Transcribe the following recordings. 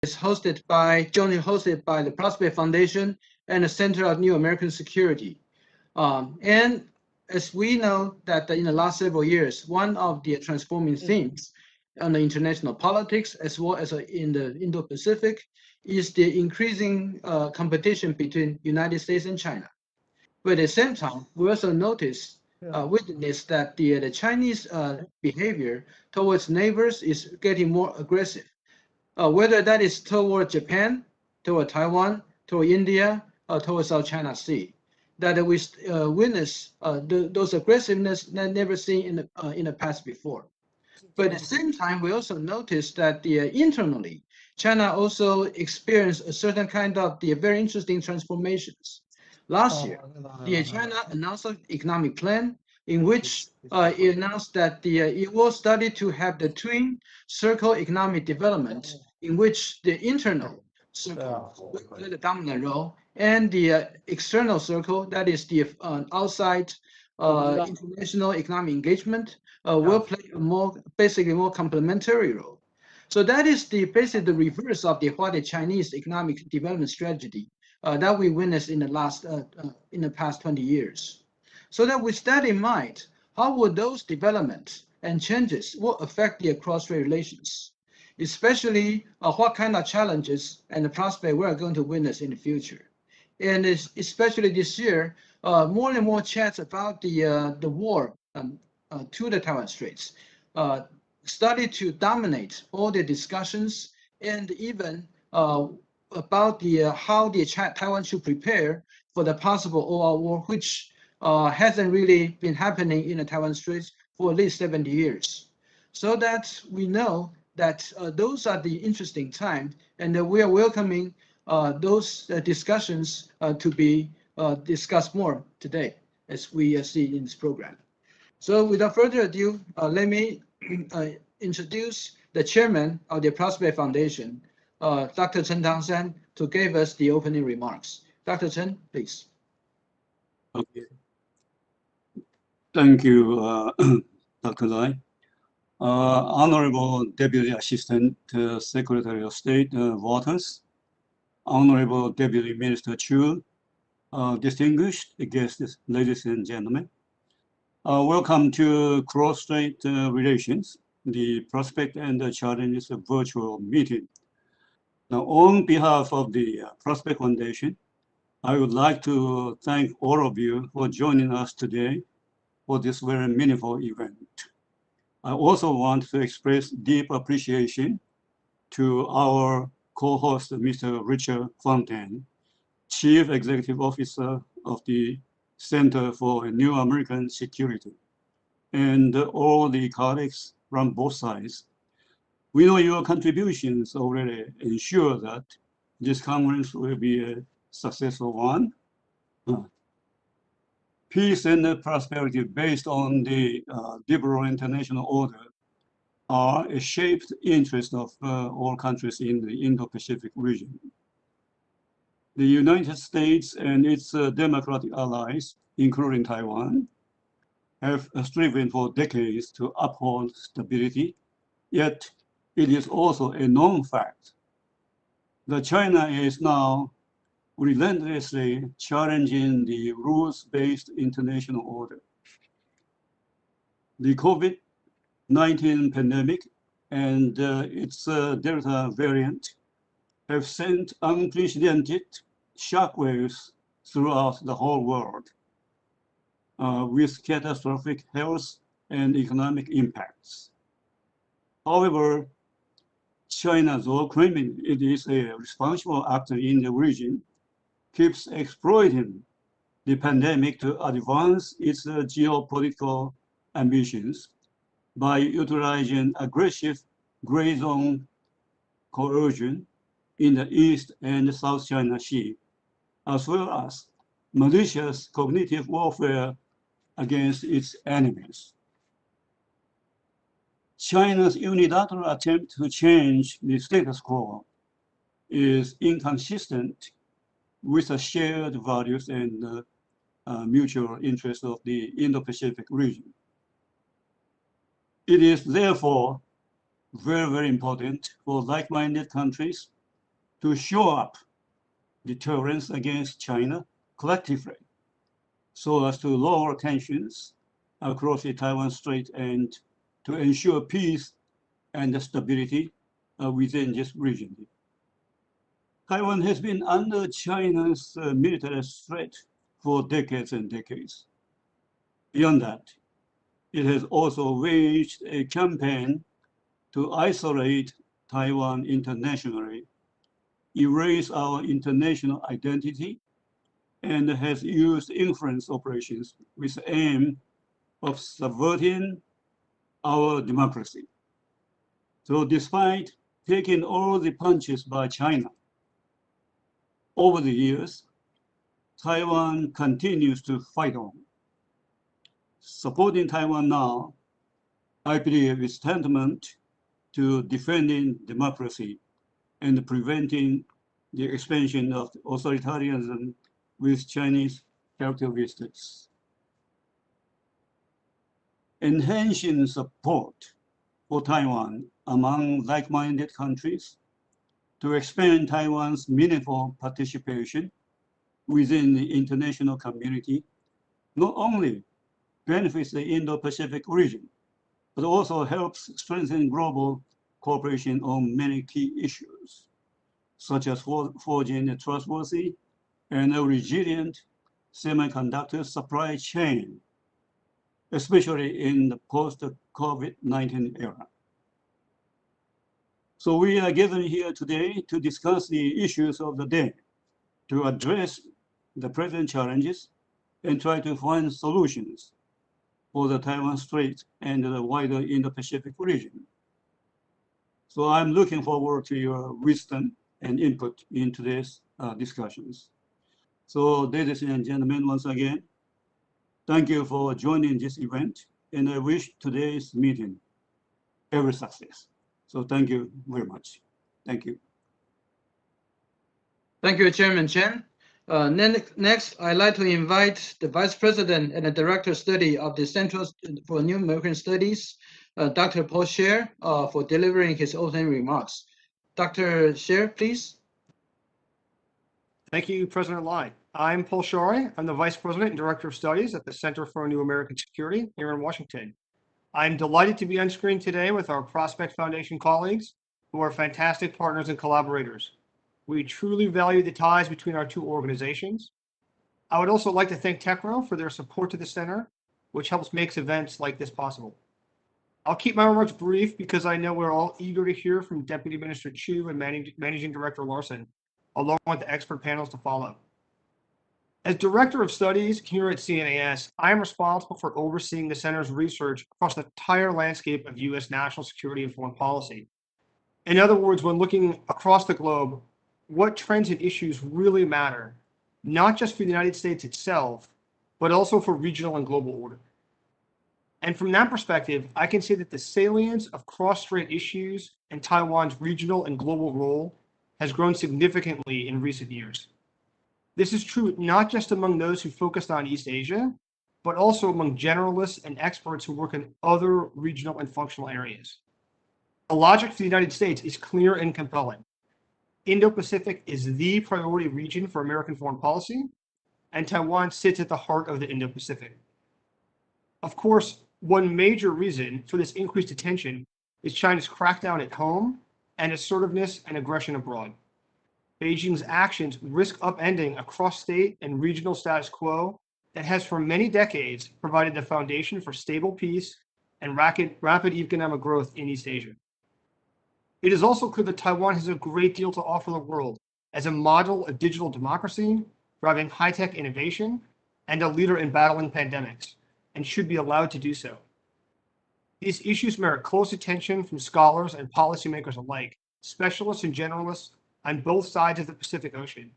is jointly hosted by the Prospect Foundation and the Center of New American Security. And as we know that in the last several years, one of the transforming themes on the international politics as well as in the Indo-Pacific is the increasing competition between United States and China. But at the same time, we also witness that the Chinese behavior towards neighbors is getting more aggressive, whether that is toward Japan, toward Taiwan, toward India, or toward South China Sea. That we witness those aggressiveness never seen in the past before. But at the same time, we also notice that internally, China also experienced a certain kind of the very interesting transformations. Last year, China announced an economic plan in which it announced that it will study to have the twin circle economic development, in which the internal circle will play the dominant role, and the external circle, that is the outside international economic engagement, will play basically more complementary role. So that is basically the reverse of what the Chinese economic development strategy that we witnessed in the past 20 years. So that with that in mind, how would those developments and changes will affect the cross-strait relations, especially what kind of challenges and the prospect we are going to witness in the future. And especially this year, more and more chats about the war to the Taiwan Straits started to dominate all the discussions, and even about how Taiwan should prepare for the possible all-out war, which hasn't really been happening in the Taiwan Straits for at least 70 years. So that we know that those are the interesting times, and we are welcoming those discussions to be discussed more today, as we see in this program. So without further ado, let me introduce the chairman of the Prospect Foundation, Dr. Chen Tangsan, to give us the opening remarks. Dr. Chen, please. Okay. Thank you, Dr. Lai. Honorable Deputy Assistant Secretary of State Waters, Honorable Deputy Minister Chu, distinguished guests, ladies and gentlemen. Welcome to Cross-Strait Relations, the Prospect and the Challenges virtual meeting. Now, on behalf of the Prospect Foundation, I would like to thank all of you for joining us today for this very meaningful event. I also want to express deep appreciation to our co-host, Mr. Richard Fontaine, Chief Executive Officer of the Center for New American Security, and all the colleagues from both sides. We know your contributions already ensure that this conference will be a successful one. Peace and prosperity based on the liberal international order are a shaped interest of all countries in the Indo-Pacific region. The United States and its democratic allies, including Taiwan, have striven for decades to uphold stability, yet it is also a known fact that China is now relentlessly challenging the rules-based international order. The COVID-19 pandemic and its Delta variant have sent unprecedented shockwaves throughout the whole world, with catastrophic health and economic impacts. However, China, though claiming it is a responsible actor in the region, keeps exploiting the pandemic to advance its geopolitical ambitions by utilizing aggressive gray zone coercion in the East and South China Sea, as well as malicious cognitive warfare against its enemies. China's unilateral attempt to change the status quo is inconsistent with the shared values and mutual interests of the Indo-Pacific region. It is therefore very, very important for like-minded countries to shore up deterrence against China collectively so as to lower tensions across the Taiwan Strait and to ensure peace and stability within this region. Taiwan has been under China's military threat for decades and decades. Beyond that, it has also waged a campaign to isolate Taiwan internationally, erase our international identity, and has used influence operations with the aim of subverting our democracy. So despite taking all the punches by China, over the years, Taiwan continues to fight on. Supporting Taiwan now, I believe, is tantamount to defending democracy and preventing the expansion of authoritarianism with Chinese characteristics. Enhancing support for Taiwan among like-minded countries to expand Taiwan's meaningful participation within the international community not only benefits the Indo-Pacific region, but also helps strengthen global cooperation on many key issues, such as forging a trustworthy and a resilient semiconductor supply chain, especially in the post-COVID-19 era. So we are gathered here today to discuss the issues of the day, to address the present challenges and try to find solutions for the Taiwan Strait and the wider Indo-Pacific region. So I'm looking forward to your wisdom and input in today's discussions. So ladies and gentlemen, once again, thank you for joining this event, and I wish today's meeting every success. So thank you very much. Thank you. Thank you, Chairman Chen. Next, I'd like to invite the Vice President and the Director of Study of the Center for New American Studies, Dr. Paul Scher, for delivering his opening remarks. Dr. Scher, please. Thank you, President Lai. I'm Paul Scher. I'm the Vice President and Director of Studies at the Center for New American Security here in Washington. I'm delighted to be on screen today with our Prospect Foundation colleagues, who are fantastic partners and collaborators. We truly value the ties between our two organizations. I would also like to thank TechRo for their support to the center, which helps make events like this possible. I'll keep my remarks brief because I know we're all eager to hear from Deputy Minister Chu and Managing Director Larson, along with the expert panels to follow. As Director of Studies here at CNAS, I am responsible for overseeing the center's research across the entire landscape of U.S. national security and foreign policy. In other words, when looking across the globe, what trends and issues really matter, not just for the United States itself, but also for regional and global order. And from that perspective, I can say that the salience of cross-strait issues and Taiwan's regional and global role has grown significantly in recent years. This is true not just among those who focused on East Asia, but also among generalists and experts who work in other regional and functional areas. The logic for the United States is clear and compelling. Indo-Pacific is the priority region for American foreign policy, and Taiwan sits at the heart of the Indo-Pacific. Of course, one major reason for this increased attention is China's crackdown at home and assertiveness and aggression abroad. Beijing's actions risk upending a cross-state and regional status quo that has for many decades provided the foundation for stable peace and rapid economic growth in East Asia. It is also clear that Taiwan has a great deal to offer the world as a model of digital democracy, driving high-tech innovation, and a leader in battling pandemics, and should be allowed to do so. These issues merit close attention from scholars and policymakers alike, specialists and generalists on both sides of the Pacific Ocean,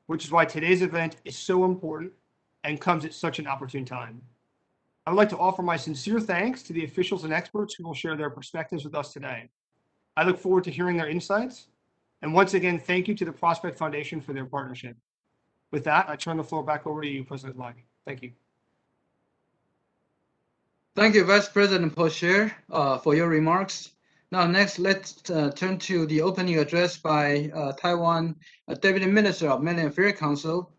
which is why today's event is so important and comes at such an opportune time. I would like to offer my sincere thanks to the officials and experts who will share their perspectives with us today. I look forward to hearing their insights. And once again, thank you to the Prospect Foundation for their partnership. With that, I turn the floor back over to you, President Lai. Thank you. Thank you, Vice President Paul Scher, for your remarks. Now, next, let's turn to the opening address by Taiwan Deputy Minister of Mainland Affairs Council,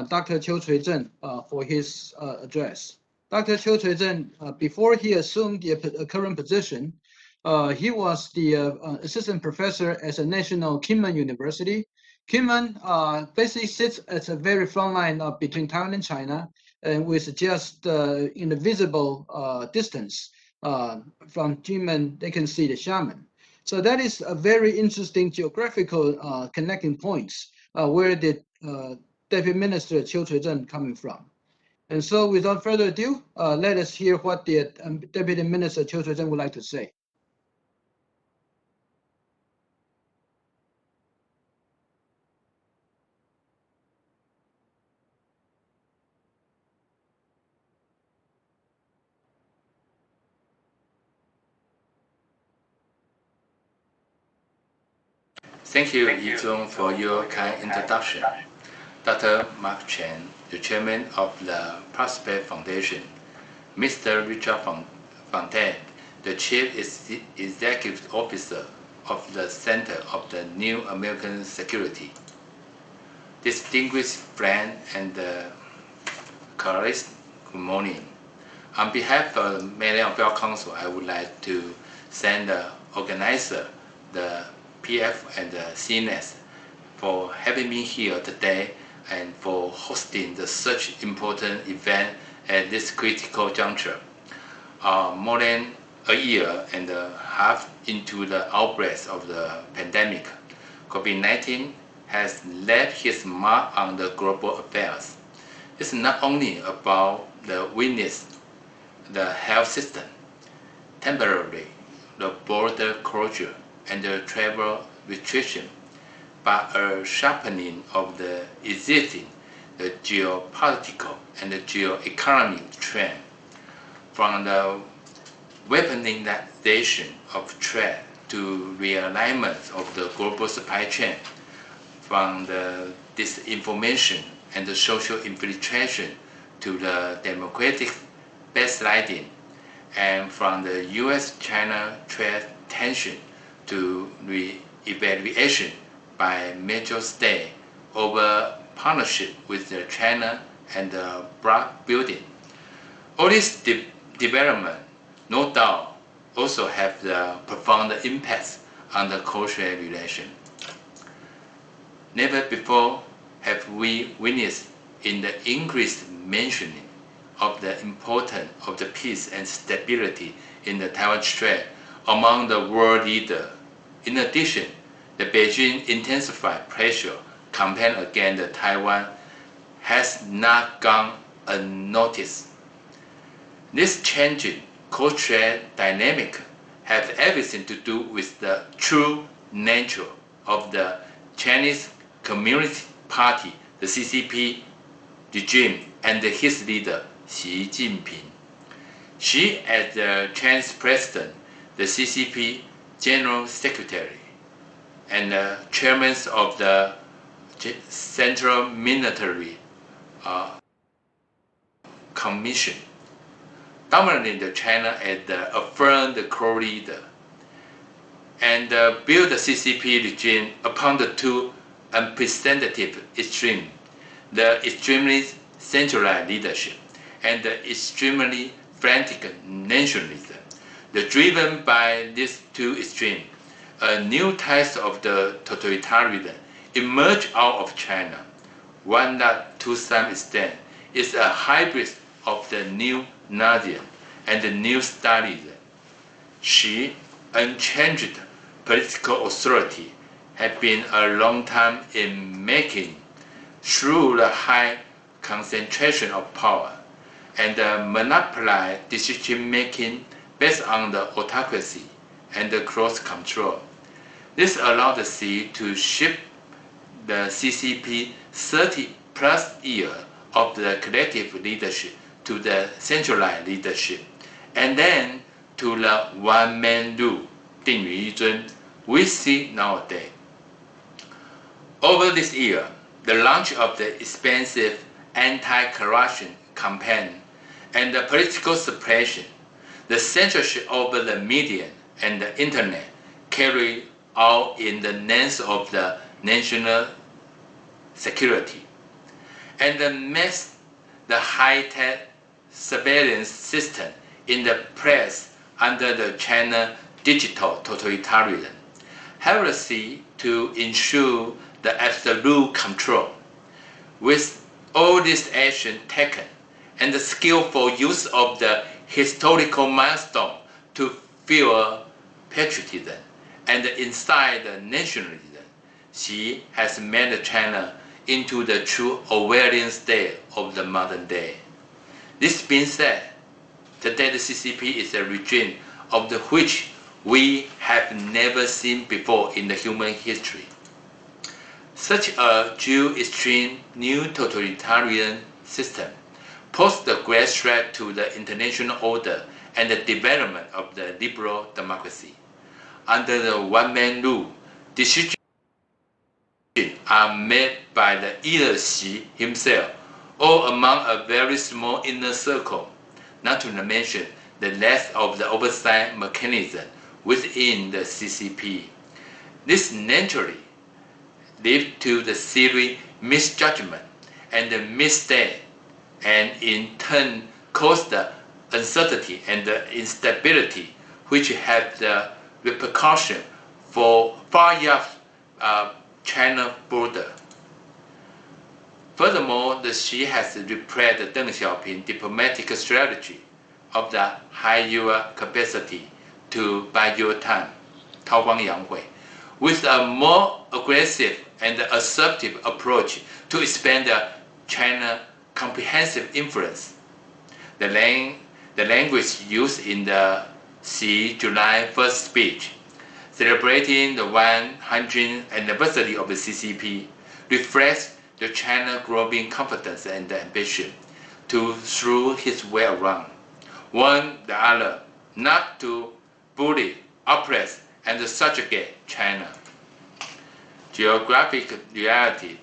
Dr. Chiu Cui-zhen, for his address. Dr. Chiu Cui-zhen, before he assumed the current position, he was the assistant professor at the National Kinmen University. Kinmen basically sits at a very front line between Taiwan and China, and with just in a visible distance from Kinmen, they can see the Xiamen. So that is a very interesting geographical connecting points where the Deputy Minister Chiu Cui-zhen coming from. And so without further ado, let us hear what the Deputy Minister Chiu Cui-zhen would like to say. Thank you, Yizhong, for your kind introduction. Dr. Mark Chen, the chairman of the Cross-Strait Foundation, Mr. Richard Fontaine, the chief executive officer of the Center of the New American Security, distinguished friends and colleagues, good morning. On behalf of the Mainland Affairs Council, I would like to thank the organizer, the PF and the CNAS, for having me here today and for hosting such important event at this critical juncture. More than a year and a half into the outbreak of the pandemic, COVID-19 has left its mark on the global affairs. It's not only about the weakness the health system, temporarily the border closure and the travel restriction, but a sharpening of the existing the geopolitical and the geoeconomic trend, from the weaponization of trade to realignment of the global supply chain, from the disinformation and the social infiltration to the democratic backsliding, and from the U.S.-China trade tension to re-evaluation by major states over partnership with China and bloc building. All this development, no doubt, also have the profound impacts on the cultural relation. Never before have we witnessed in the increased mentioning of the importance of the peace and stability in the Taiwan Strait among the world leaders. In addition, the Beijing intensified pressure campaign against Taiwan has not gone unnoticed. This changing cultural dynamic has everything to do with the true nature of the Chinese Communist Party, the CCP regime, and his leader, Xi Jinping. Xi, as the Chinese president, the CCP General Secretary, and chairman of the Central Military Commission, dominated China as the affirmed co-leader, and built the CCP regime upon the two unprecedented extremes, the extremely centralized leadership and the extremely frantic nationalism. Driven by these two extremes, a new type of the totalitarianism emerged out of China, one that to some extent is a hybrid of the new Nazism and the new Stalinism. Xi, unchanged political authority, had been a long time in making through the high concentration of power and monopolize decision-making based on the autocracy and the cross-control. This allowed the Xi to shift the CCP 30-plus years of the collective leadership to the centralized leadership, and then to the one-man rule, 定于一尊, we see nowadays. Over this year, the launch of the expensive anti-corruption campaign and the political suppression, the censorship over the media and the internet carried out in the names of the national security, and makes the high-tech surveillance system in the press under the China digital totalitarian heresy to ensure the absolute control. With all this action taken and the skillful use of the historical milestone to fuel patriotism and incite the nationalism, she has made China into the true Orwellian state of the modern day. This being said, today the CCP is a regime of which we have never seen before in the human history. Such a dual extreme new totalitarian system poses a great threat to the international order and the development of the liberal democracy. Under the one-man rule, decisions are made by either Xi himself or among a very small inner circle, not to mention the lack of the oversight mechanism within the CCP. This naturally leads to the serious misjudgment and the mistake, and in turn cause the uncertainty and the instability which have the repercussion for far off China border. Furthermore, Xi has repressed Deng Xiaoping's diplomatic strategy of the high your capacity to buy your time, 韬光养晦, with a more aggressive and assertive approach to expand China's comprehensive influence. The language used in the Xi July 1st speech, celebrating the 100th anniversary of the CCP, reflects the China's growing confidence and ambition to throw his way around, warn the other not to bully, oppress, and subjugate China. Geographic reality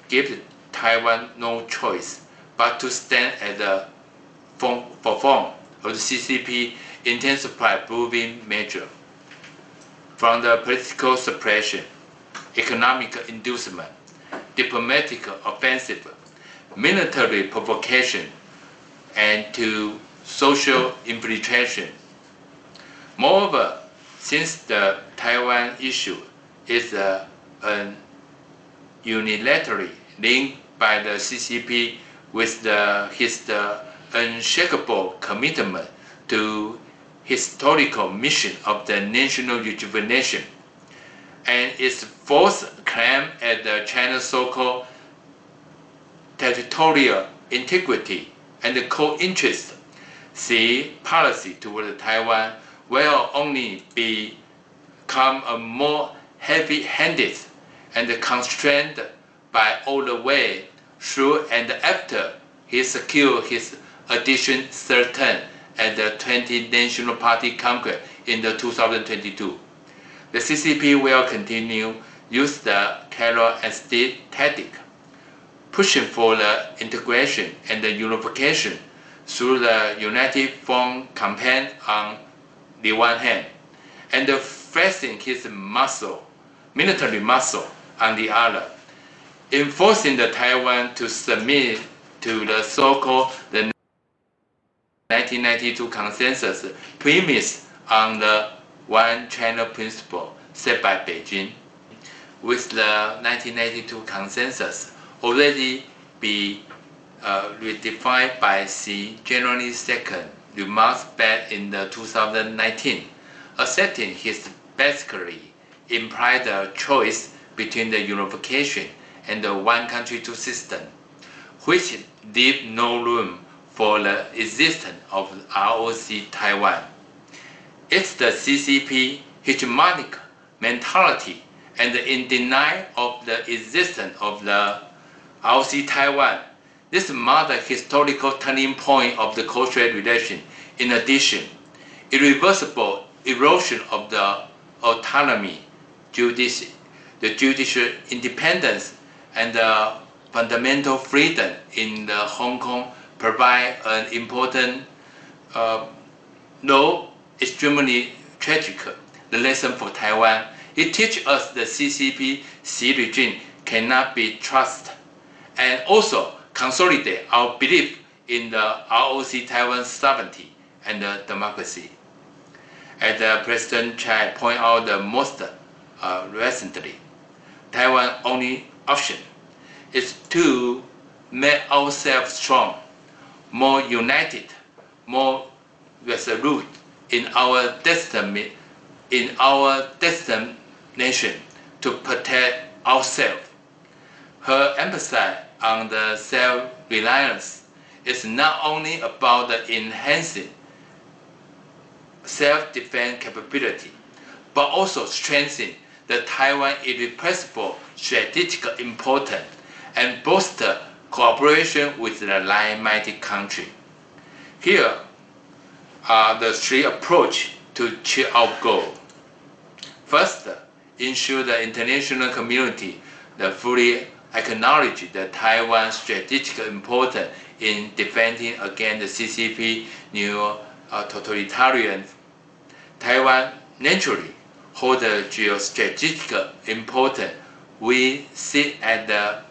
gives Taiwan no choice but to stand at the forefront of the CCP intensify proving measure. From the political suppression, economic inducement, diplomatic offensive, military provocation, and to social infiltration. Moreover, since the Taiwan issue is unilaterally linked by the CCP with his unshakable commitment to historical mission of the national rejuvenation, and its false claim at the China's so-called territorial integrity and co-interest, Xi policy toward Taiwan will only become a more heavy-handed and constrained by all the way through and after he secured his addition third term at the 20th National Party Congress in the 2022. The CCP will continue use the carrot and stick tactic, pushing for the integration and the unification through the United Front campaign on the one hand, and flexing his military muscle on the other, enforcing the Taiwan to submit to the so-called the 1992 consensus premise on the One China principle set by Beijing, with the 1992 consensus already be redefined by Xi January 2nd remarks back in the 2019, accepting his basically implied the choice between the unification and the one country two system, which leave no room for the existence of ROC Taiwan. It's the CCP hegemonic mentality and in denial of the existence of the ROC Taiwan. This marked the historical turning point of the Cross-Strait relation. In addition, irreversible erosion of the autonomy, the judicial independence, and the fundamental freedom in the Hong Kong provide an important, though extremely tragic, the lesson for Taiwan. It teaches us the CCP Xi regime cannot be trusted, and also consolidate our belief in the ROC Taiwan sovereignty and democracy. As President Chai pointed out the most recently, Taiwan's only option is to make ourselves strong, more united, more resolute in our destination to protect ourselves. Her emphasis on the self-reliance is not only about the enhancing self-defense capability, but also strengthening the Taiwan irrepressible strategic importance and bolster cooperation with the like-minded country. Here are the three approaches to achieve our goal. First, ensure the international community fully acknowledge the Taiwan strategic importance in defending against the CCP neo-totalitarian. Taiwan naturally holds a geostrategic importance. We sit at the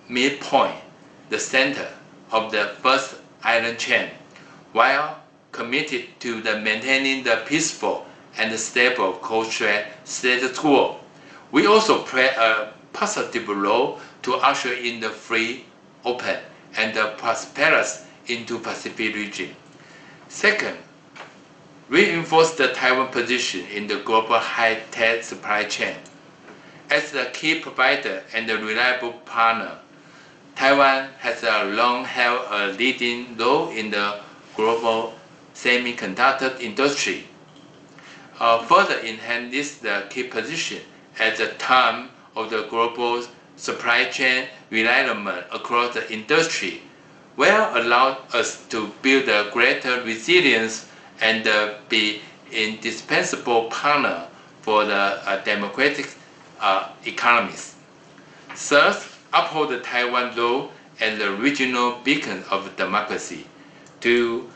midpoint, the center of the first island chain, while committed to maintaining the peaceful and stable Cross-Strait status quo. We also play a positive role to usher in the free, open, and prosperous Indo-Pacific region. Second, reinforce the Taiwan position in the global high-tech supply chain. As the key provider and a reliable partner, Taiwan has long held a leading role in the global semiconductor industry. Further enhance the key position at the time of the global supply chain reliance across the industry will allow us to build a greater resilience and be indispensable partner for the democratic economies. Third, uphold the Taiwan role as a regional beacon of democracy to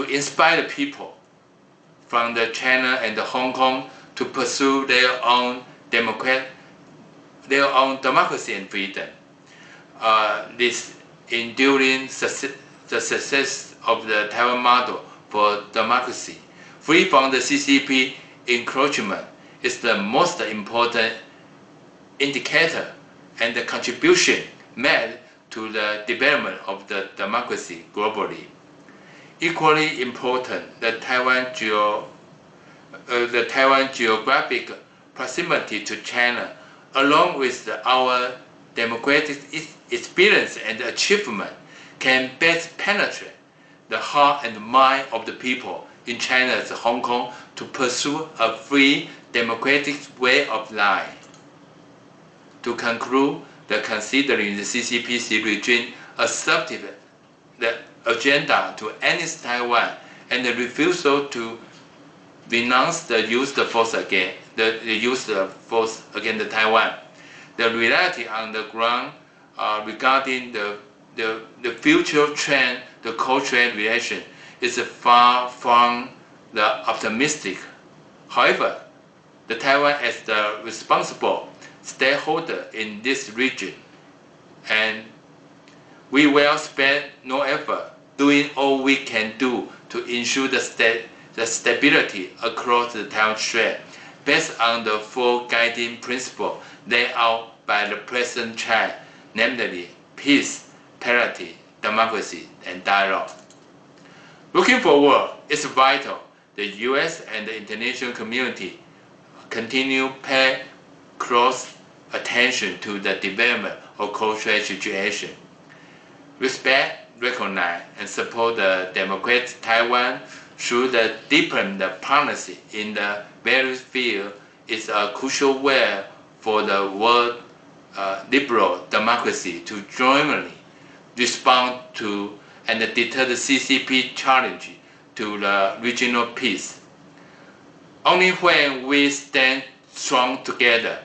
inspire the people from the China and the Hong Kong to pursue their own democracy and freedom. This enduring the success of the Taiwan model for democracy, free from the CCP encroachment, is the most important indicator and the contribution made to the development of the democracy globally. Equally important, the Taiwan geographic proximity to China, along with our democratic experience and achievement, can best penetrate the heart and mind of the people in China's Hong Kong to pursue a free democratic way of life. To conclude, considering the CCP regime accepted the agenda to annex Taiwan and the refusal to renounce the use of force against Taiwan, the reality on the ground regarding the future trend, the Cross-Strait relation, is far from the optimistic. However, the Taiwan is the responsible stakeholder in this region, and we will spare no effort doing all we can do to ensure the stability across the Taiwan Strait, based on the four guiding principles laid out by the President Chai, namely peace, parity, democracy, and dialogue. Looking forward, it's vital the U.S. and the international community continue pay close attention to the development of Cross-Strait situation. Respect, recognize, and support the democratic Taiwan through the deepened partnership in the various fields is a crucial way for the world liberal democracy to jointly respond to and deter the CCP challenge to the regional peace. Only when we stand strong together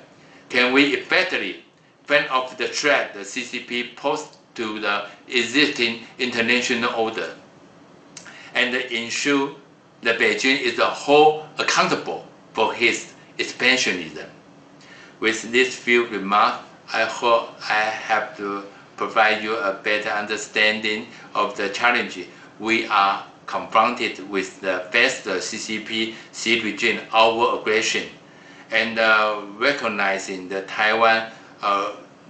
can we effectively fend off the threat the CCP poses to the existing international order and ensure the Beijing is the whole accountable for his expansionism. With these few remarks, I hope I have to provide you a better understanding of the challenge we are confronted with the first CCP Xi regime over aggression, and recognizing the Taiwan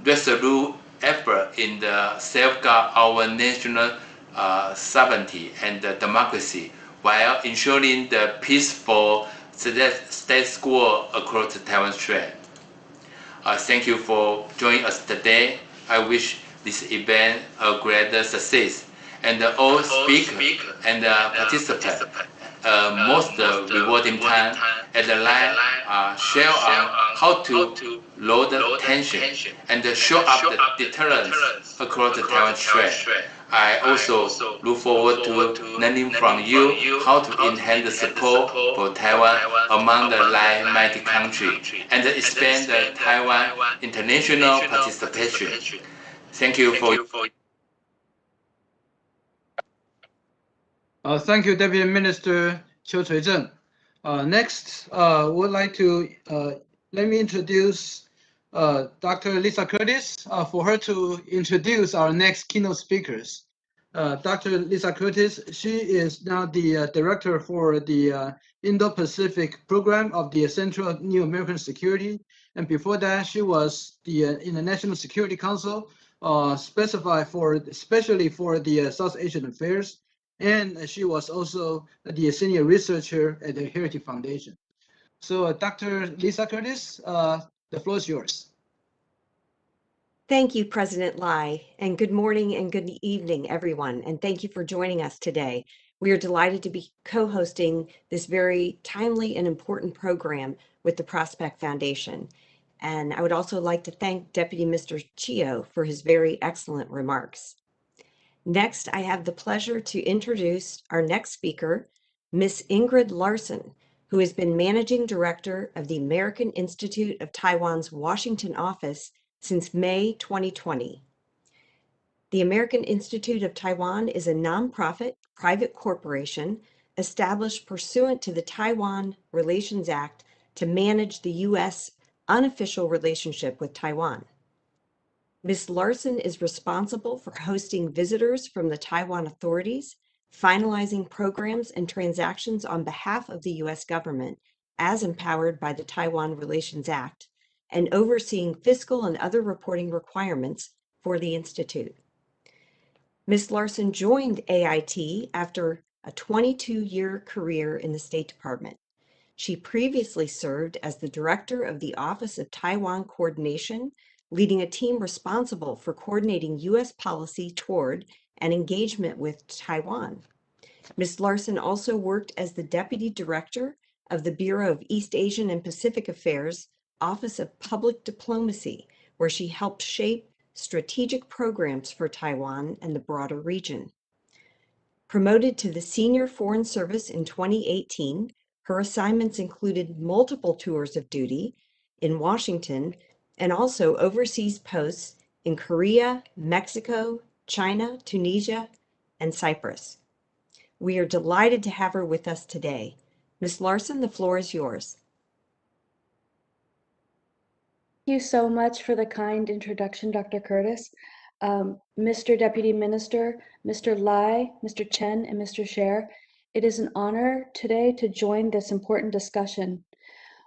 resolute effort in the safeguard our national sovereignty and democracy while ensuring the peaceful status quo across the Taiwan Strait. Thank you for joining us today. I wish this event a great success, and all speakers and participants most rewarding time at the line share on how to lower the tension and show up the deterrence across the Taiwan Strait. I also look forward to learning from you how to enhance the support for Taiwan among the like-minded countries and expand the Taiwan international participation. Thank you for. Thank you, Deputy Minister Chiu Cui-zhen. Next, would like to let me introduce Dr. Lisa Curtis for her to introduce our next keynote speakers. Dr. Lisa Curtis, she is now the director for the Indo-Pacific program of the Center of New American Security, and before that, she was in the National Security Council, especially for the South Asian affairs. And she was also the senior researcher at the Heritage Foundation. So Dr. Lisa Curtis, the floor is yours. Thank you, President Lai, and good morning and good evening, everyone. And thank you for joining us today. We are delighted to be co-hosting this very timely and important program with the Prospect Foundation. And I would also like to thank Deputy Mr. Chiu for his very excellent remarks. Next, I have the pleasure to introduce our next speaker, Ms. Ingrid Larson, who has been Managing Director of the American Institute of Taiwan's Washington office since May 2020. The American Institute of Taiwan is a nonprofit private corporation established pursuant to the Taiwan Relations Act to manage the U.S. unofficial relationship with Taiwan. Ms. Larson is responsible for hosting visitors from the Taiwan authorities, finalizing programs and transactions on behalf of the U.S. government, as empowered by the Taiwan Relations Act, and overseeing fiscal and other reporting requirements for the Institute. Ms. Larson joined AIT after a 22-year career in the State Department. She previously served as the director of the Office of Taiwan Coordination, leading a team responsible for coordinating U.S. policy toward and engagement with Taiwan. Ms. Larson also worked as the deputy director of the Bureau of East Asian and Pacific Affairs Office of Public Diplomacy, where she helped shape strategic programs for Taiwan and the broader region. Promoted to the Senior Foreign Service in 2018, her assignments included multiple tours of duty in Washington and also overseas posts in Korea, Mexico, China, Tunisia, and Cyprus. We are delighted to have her with us today. Ms. Larson, the floor is yours. Thank you so much for the kind introduction, Dr. Curtis. Mr. Deputy Minister, Mr. Lai, Mr. Chen, and Mr. Sher, it is an honor today to join this important discussion.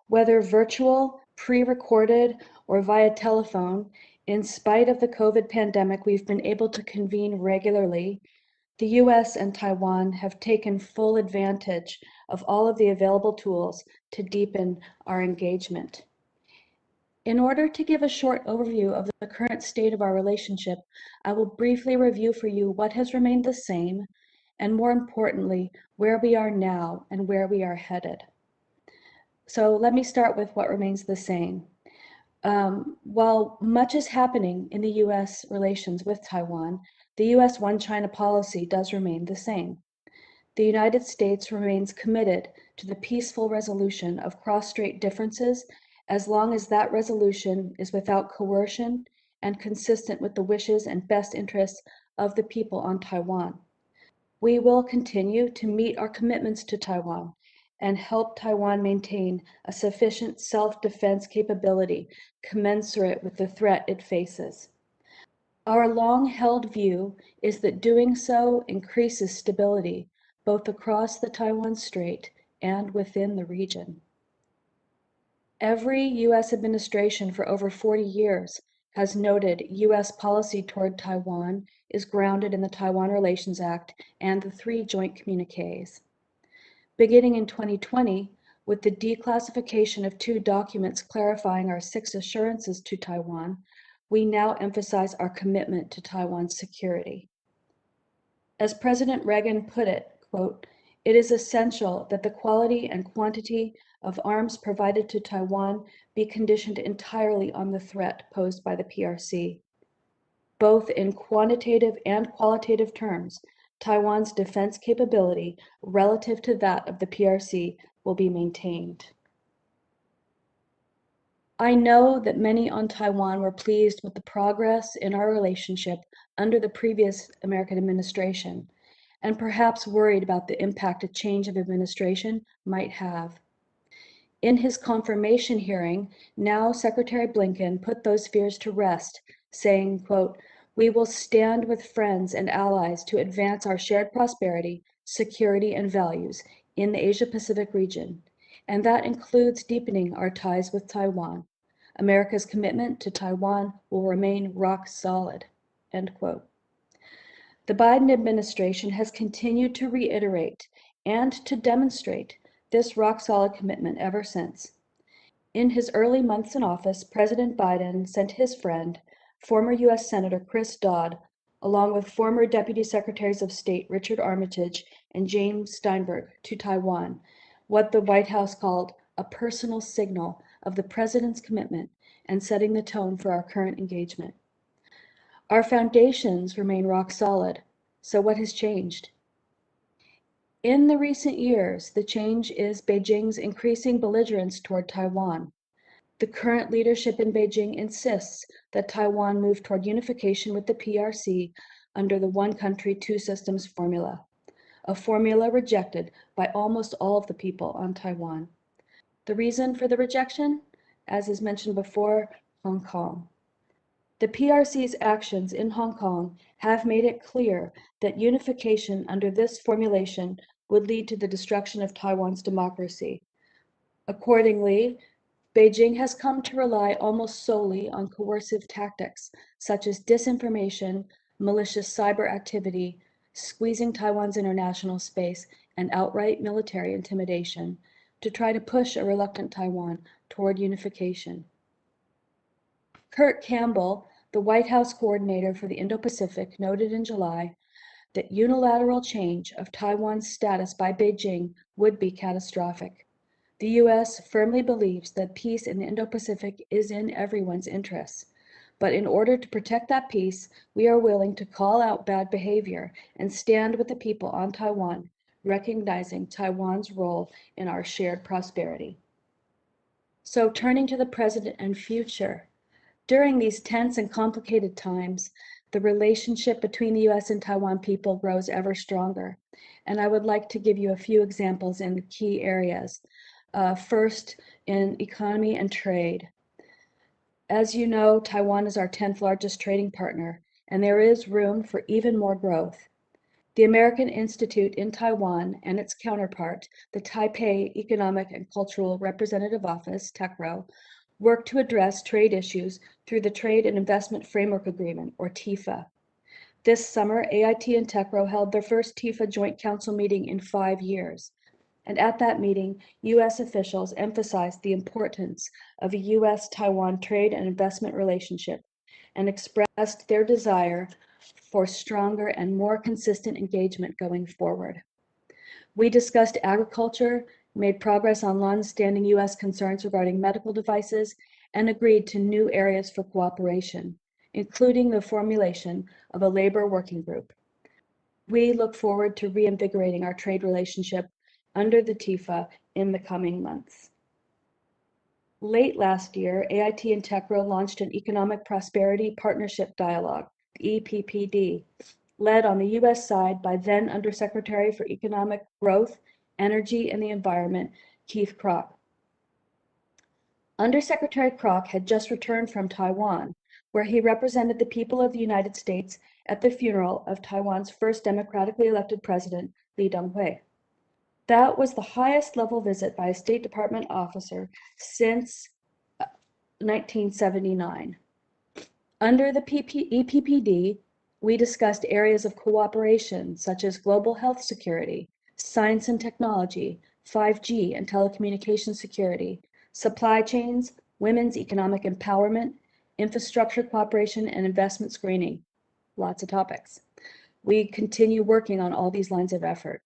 Whether virtual, pre-recorded, or via telephone, in spite of the COVID pandemic, we've been able to convene regularly. The US and Taiwan have taken full advantage of all of the available tools to deepen our engagement. In order to give a short overview of the current state of our relationship, I will briefly review for you what has remained the same, and more importantly, where we are now and where we are headed. So let me start with what remains the same. While much is happening in the US relations with Taiwan, the US One China policy does remain the same. The United States remains committed to the peaceful resolution of cross-strait differences as long as that resolution is without coercion and consistent with the wishes and best interests of the people on Taiwan. We will continue to meet our commitments to Taiwan and help Taiwan maintain a sufficient self-defense capability commensurate with the threat it faces. Our long-held view is that doing so increases stability both across the Taiwan Strait and within the region. Every U.S. administration for over 40 years has noted U.S. policy toward Taiwan is grounded in the Taiwan Relations Act and the 3 joint communiques. Beginning in 2020, with the declassification of 2 documents clarifying our 6 assurances to Taiwan, we now emphasize our commitment to Taiwan's security. As President Reagan put it, quote, "It is essential that the quality and quantity of arms provided to Taiwan be conditioned entirely on the threat posed by the PRC. Both in quantitative and qualitative terms, Taiwan's defense capability relative to that of the PRC will be maintained." I know that many on Taiwan were pleased with the progress in our relationship under the previous American administration, and perhaps worried about the impact a change of administration might have. In his confirmation hearing, now Secretary Blinken put those fears to rest, saying, quote, "We will stand with friends and allies to advance our shared prosperity, security, and values in the Asia-Pacific region, and that includes deepening our ties with Taiwan. America's commitment to Taiwan will remain rock solid," end quote. The Biden administration has continued to reiterate and to demonstrate this rock-solid commitment ever since. In his early months in office, President Biden sent his friend, former U.S. Senator Chris Dodd, along with former Deputy Secretaries of State Richard Armitage and James Steinberg, to Taiwan, what the White House called a personal signal of the President's commitment and setting the tone for our current engagement. Our foundations remain rock solid, so what has changed? In the recent years, the change is Beijing's increasing belligerence toward Taiwan. The current leadership in Beijing insists that Taiwan move toward unification with the PRC under the one country, two systems formula, a formula rejected by almost all of the people on Taiwan. The reason for the rejection, as is mentioned before, Hong Kong. The PRC's actions in Hong Kong have made it clear that unification under this formulation would lead to the destruction of Taiwan's democracy. Accordingly, Beijing has come to rely almost solely on coercive tactics such as disinformation, malicious cyber activity, squeezing Taiwan's international space, and outright military intimidation to try to push a reluctant Taiwan toward unification. Kurt Campbell, the White House coordinator for the Indo-Pacific, noted in July that unilateral change of Taiwan's status by Beijing would be catastrophic. The U.S. firmly believes that peace in the Indo-Pacific is in everyone's interests. But in order to protect that peace, we are willing to call out bad behavior and stand with the people on Taiwan, recognizing Taiwan's role in our shared prosperity. So turning to the present and future, during these tense and complicated times, the relationship between the U.S. and Taiwan people grows ever stronger. And I would like to give you a few examples in key areas. First, in economy and trade. As you know, Taiwan is our 10th largest trading partner, and there is room for even more growth. The American Institute in Taiwan and its counterpart, the Taipei Economic and Cultural Representative Office, TECRO, work to address trade issues through the Trade and Investment Framework Agreement, or TIFA. This summer, AIT and TECRO held their first TIFA Joint Council meeting in 5 years. And at that meeting, U.S. officials emphasized the importance of a U.S.-Taiwan trade and investment relationship and expressed their desire for stronger and more consistent engagement going forward. We discussed agriculture, made progress on long-standing U.S. concerns regarding medical devices, and agreed to new areas for cooperation, including the formulation of a labor working group. We look forward to reinvigorating our trade relationship under the TIFA in the coming months. Late last year, AIT and TECRO launched an Economic Prosperity Partnership Dialogue, the EPPD, led on the U.S. side by then Undersecretary for Economic Growth, Energy, and the Environment, Keith Krok. Undersecretary Krok had just returned from Taiwan, where he represented the people of the United States at the funeral of Taiwan's first democratically elected president, Lee Teng-hui. That was the highest level visit by a State Department officer since 1979. Under the EPPD, we discussed areas of cooperation such as global health security, science and technology, 5G and telecommunication security, supply chains, women's economic empowerment, infrastructure cooperation, and investment screening. Lots of topics. We continue working on all these lines of effort.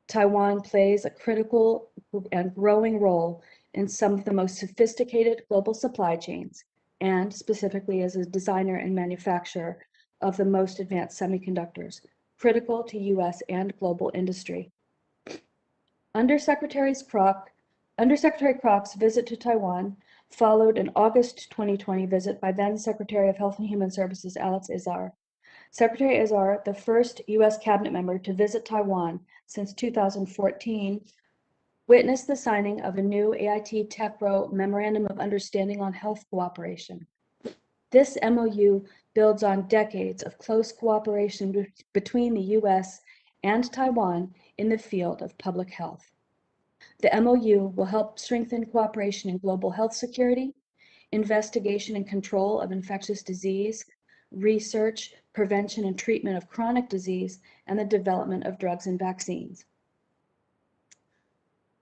Taiwan plays a critical and growing role in some of the most sophisticated global supply chains, and specifically as a designer and manufacturer of the most advanced semiconductors, critical to U.S. and global industry. Undersecretary Krok's visit to Taiwan followed an August 2020 visit by then Secretary of Health and Human Services Alex Azar. Secretary Azar, the first U.S. cabinet member to visit Taiwan since 2014, witnessed the signing of a new AIT TECRO Memorandum of Understanding on Health Cooperation. This MOU builds on decades of close cooperation between the U.S. and Taiwan in the field of public health. The MOU will help strengthen cooperation in global health security, investigation and control of infectious disease, research, prevention and treatment of chronic disease, and the development of drugs and vaccines.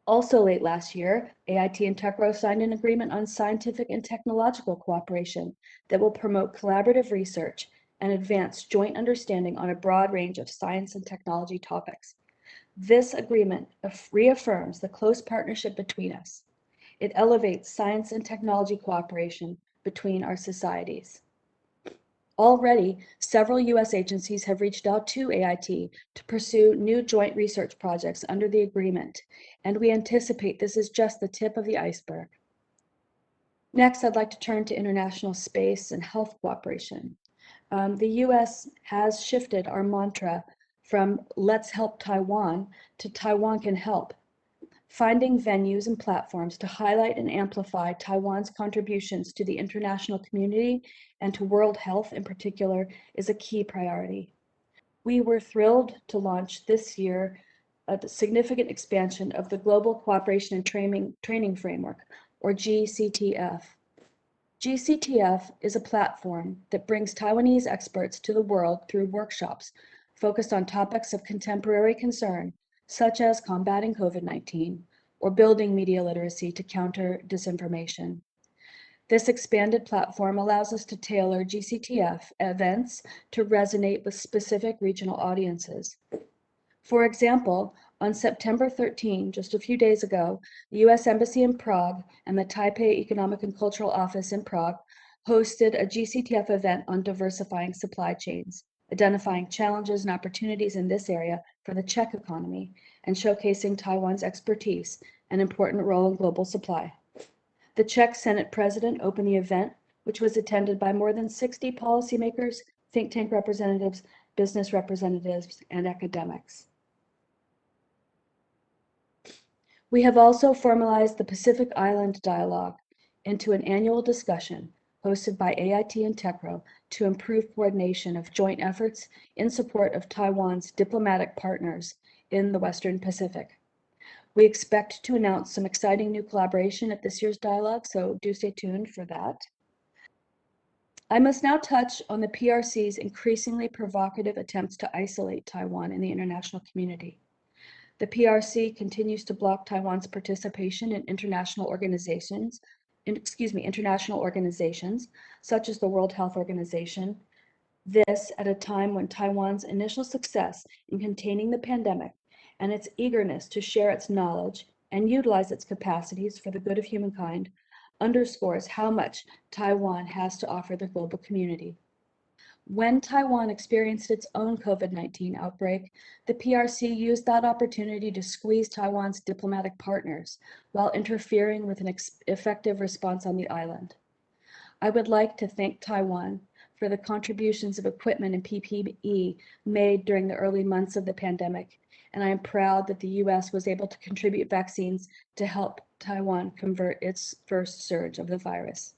Also late last year, AIT and TECRO signed an agreement on scientific and technological cooperation that will promote collaborative research and advance joint understanding on a broad range of science and technology topics. This agreement reaffirms the close partnership between us. It elevates science and technology cooperation between our societies. Already, several U.S. agencies have reached out to AIT to pursue new joint research projects under the agreement, and we anticipate this is just the tip of the iceberg. Next, I'd like to turn to international space and health cooperation. The U.S. has shifted our mantra from "Let's help Taiwan" to "Taiwan can help." Finding venues and platforms to highlight and amplify Taiwan's contributions to the international community and to world health in particular is a key priority. We were thrilled to launch this year a significant expansion of the Global Cooperation and Training Framework, or GCTF. GCTF is a platform that brings Taiwanese experts to the world through workshops focused on topics of contemporary concern, such as combating COVID-19 or building media literacy to counter disinformation. This expanded platform allows us to tailor GCTF events to resonate with specific regional audiences. For example, on September 13, just a few days ago, the U.S. Embassy in Prague and the Taipei Economic and Cultural Office in Prague hosted a GCTF event on diversifying supply chains, identifying challenges and opportunities in this area for the Czech economy, and showcasing Taiwan's expertise and important role in global supply. The Czech Senate President opened the event, which was attended by more than 60 policymakers, think tank representatives, business representatives, and academics. We have also formalized the Pacific Island Dialogue into an annual discussion hosted by AIT and TECRO to improve coordination of joint efforts in support of Taiwan's diplomatic partners in the Western Pacific. We expect to announce some exciting new collaboration at this year's dialogue, so do stay tuned for that. I must now touch on the PRC's increasingly provocative attempts to isolate Taiwan in the international community. The PRC continues to block Taiwan's participation in international organizations, such as the World Health Organization. This at a time when Taiwan's initial success in containing the pandemic and its eagerness to share its knowledge and utilize its capacities for the good of humankind underscores how much Taiwan has to offer the global community. When Taiwan experienced its own COVID-19 outbreak, the PRC used that opportunity to squeeze Taiwan's diplomatic partners while interfering with an effective response on the island. I would like to thank Taiwan for the contributions of equipment and PPE made during the early months of the pandemic, and I am proud that the U.S. was able to contribute vaccines to help Taiwan convert its first surge of the virus.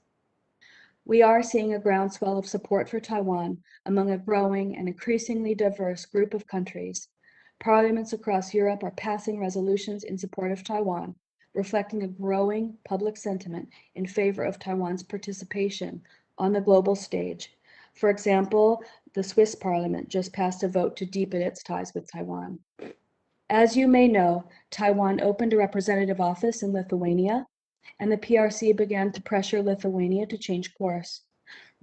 We are seeing a groundswell of support for Taiwan among a growing and increasingly diverse group of countries. Parliaments across Europe are passing resolutions in support of Taiwan, reflecting a growing public sentiment in favor of Taiwan's participation on the global stage. For example, the Swiss Parliament just passed a vote to deepen its ties with Taiwan. As you may know, Taiwan opened a representative office in Lithuania, and the PRC began to pressure Lithuania to change course.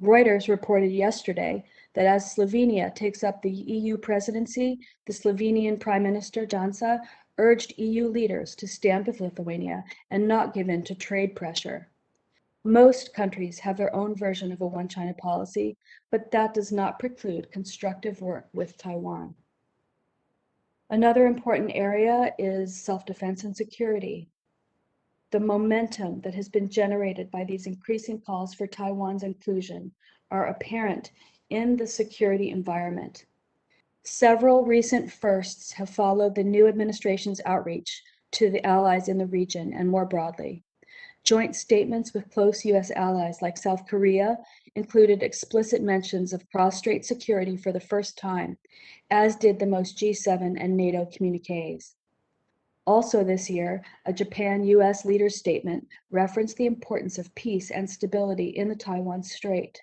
Reuters reported yesterday that as Slovenia takes up the EU presidency, the Slovenian Prime Minister Janša urged EU leaders to stand with Lithuania and not give in to trade pressure. Most countries have their own version of a one China policy, but that does not preclude constructive work with Taiwan. Another important area is self-defense and security. The momentum that has been generated by these increasing calls for Taiwan's inclusion are apparent in the security environment. Several recent firsts have followed the new administration's outreach to the allies in the region and more broadly. Joint statements with close U.S. allies like South Korea included explicit mentions of cross-strait security for the first time, as did the most G7 and NATO communiques. Also this year, a Japan-U.S. leader's statement referenced the importance of peace and stability in the Taiwan Strait.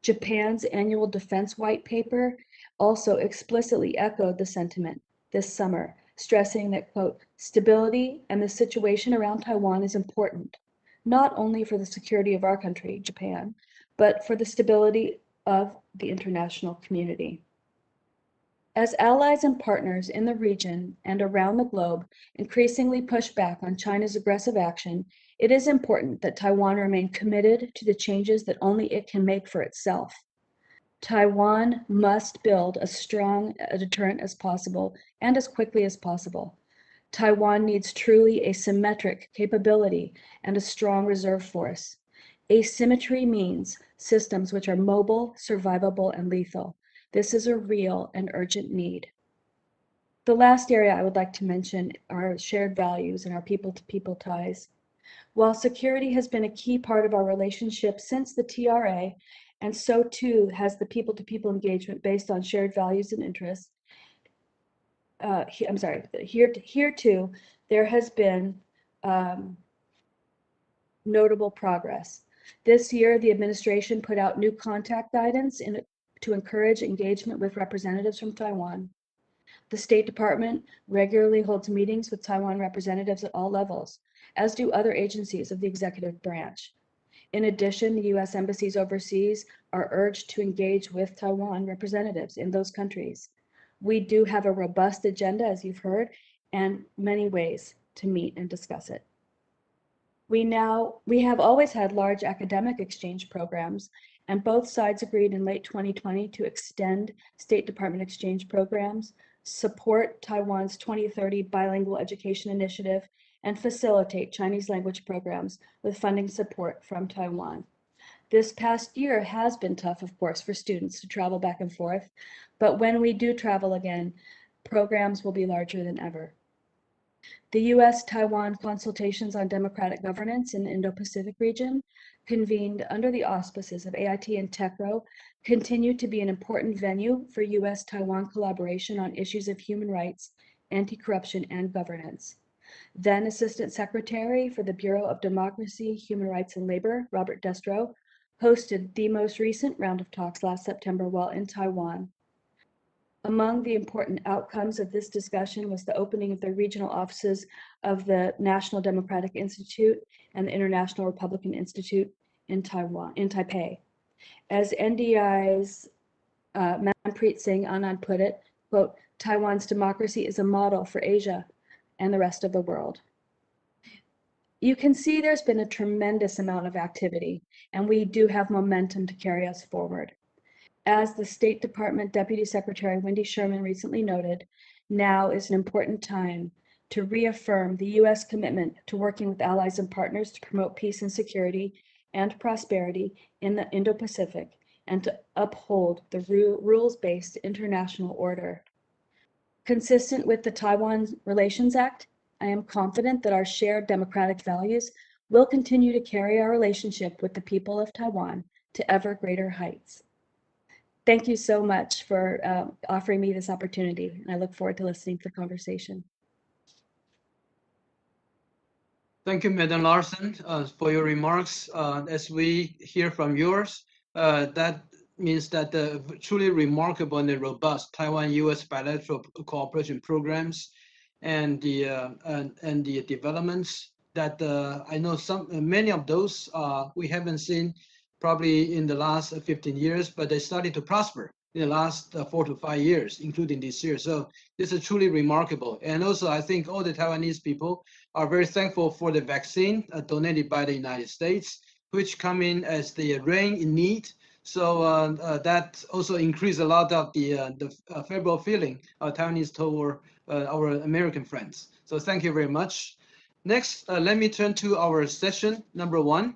Japan's annual defense white paper also explicitly echoed the sentiment this summer, stressing that, quote, stability and the situation around Taiwan is important, not only for the security of our country, Japan, but for the stability of the international community. As allies and partners in the region and around the globe increasingly push back on China's aggressive action, it is important that Taiwan remain committed to the changes that only it can make for itself. Taiwan must build as strong a deterrent as possible and as quickly as possible. Taiwan needs truly asymmetric capability and a strong reserve force. Asymmetry means systems which are mobile, survivable, and lethal. This is a real and urgent need. The last area I would like to mention are shared values and our people-to-people ties. While security has been a key part of our relationship since the TRA, and so too has the people-to-people engagement based on shared values and interests, here too, there has been notable progress. This year, the administration put out new contact guidance to encourage engagement with representatives from Taiwan. The State Department regularly holds meetings with Taiwan representatives at all levels, as do other agencies of the executive branch. In addition, the U.S. embassies overseas are urged to engage with Taiwan representatives in those countries. We do have a robust agenda, as you've heard, and many ways to meet and discuss it. We have always had large academic exchange programs, and both sides agreed in late 2020 to extend State Department exchange programs, support Taiwan's 2030 bilingual education initiative, and facilitate Chinese language programs with funding support from Taiwan. This past year has been tough, of course, for students to travel back and forth, but when we do travel again, programs will be larger than ever. The U.S.-Taiwan Consultations on Democratic Governance in the Indo-Pacific region, convened under the auspices of AIT and TECRO, continue to be an important venue for U.S.-Taiwan collaboration on issues of human rights, anti-corruption, and governance. Then Assistant Secretary for the Bureau of Democracy, Human Rights, and Labor, Robert Destro, hosted the most recent round of talks last September while in Taiwan. Among the important outcomes of this discussion was the opening of the regional offices of the National Democratic Institute and the International Republican Institute in Taipei. As NDI's Manpreet Singh Anand put it, quote, Taiwan's democracy is a model for Asia and the rest of the world. You can see there's been a tremendous amount of activity, and we do have momentum to carry us forward. As the State Department Deputy Secretary Wendy Sherman recently noted, now is an important time to reaffirm the U.S. commitment to working with allies and partners to promote peace and security and prosperity in the Indo-Pacific and to uphold the rules-based international order. Consistent with the Taiwan Relations Act, I am confident that our shared democratic values will continue to carry our relationship with the people of Taiwan to ever greater heights. Thank you so much for offering me this opportunity, and I look forward to listening to the conversation. Thank you, Madam Larson, for your remarks. As we hear from yours, that means that the truly remarkable and robust Taiwan-U.S. bilateral cooperation programs and the developments that I know many of those we haven't seen probably in the last 15 years, but they started to prosper in the last 4 to 5 years, including this year. So this is truly remarkable. And also, I think all the Taiwanese people are very thankful for the vaccine donated by the United States, which come in as the rain in need. So that also increased a lot of the favorable feeling of Taiwanese toward our American friends. So thank you very much. Next, let me turn to our session number 1.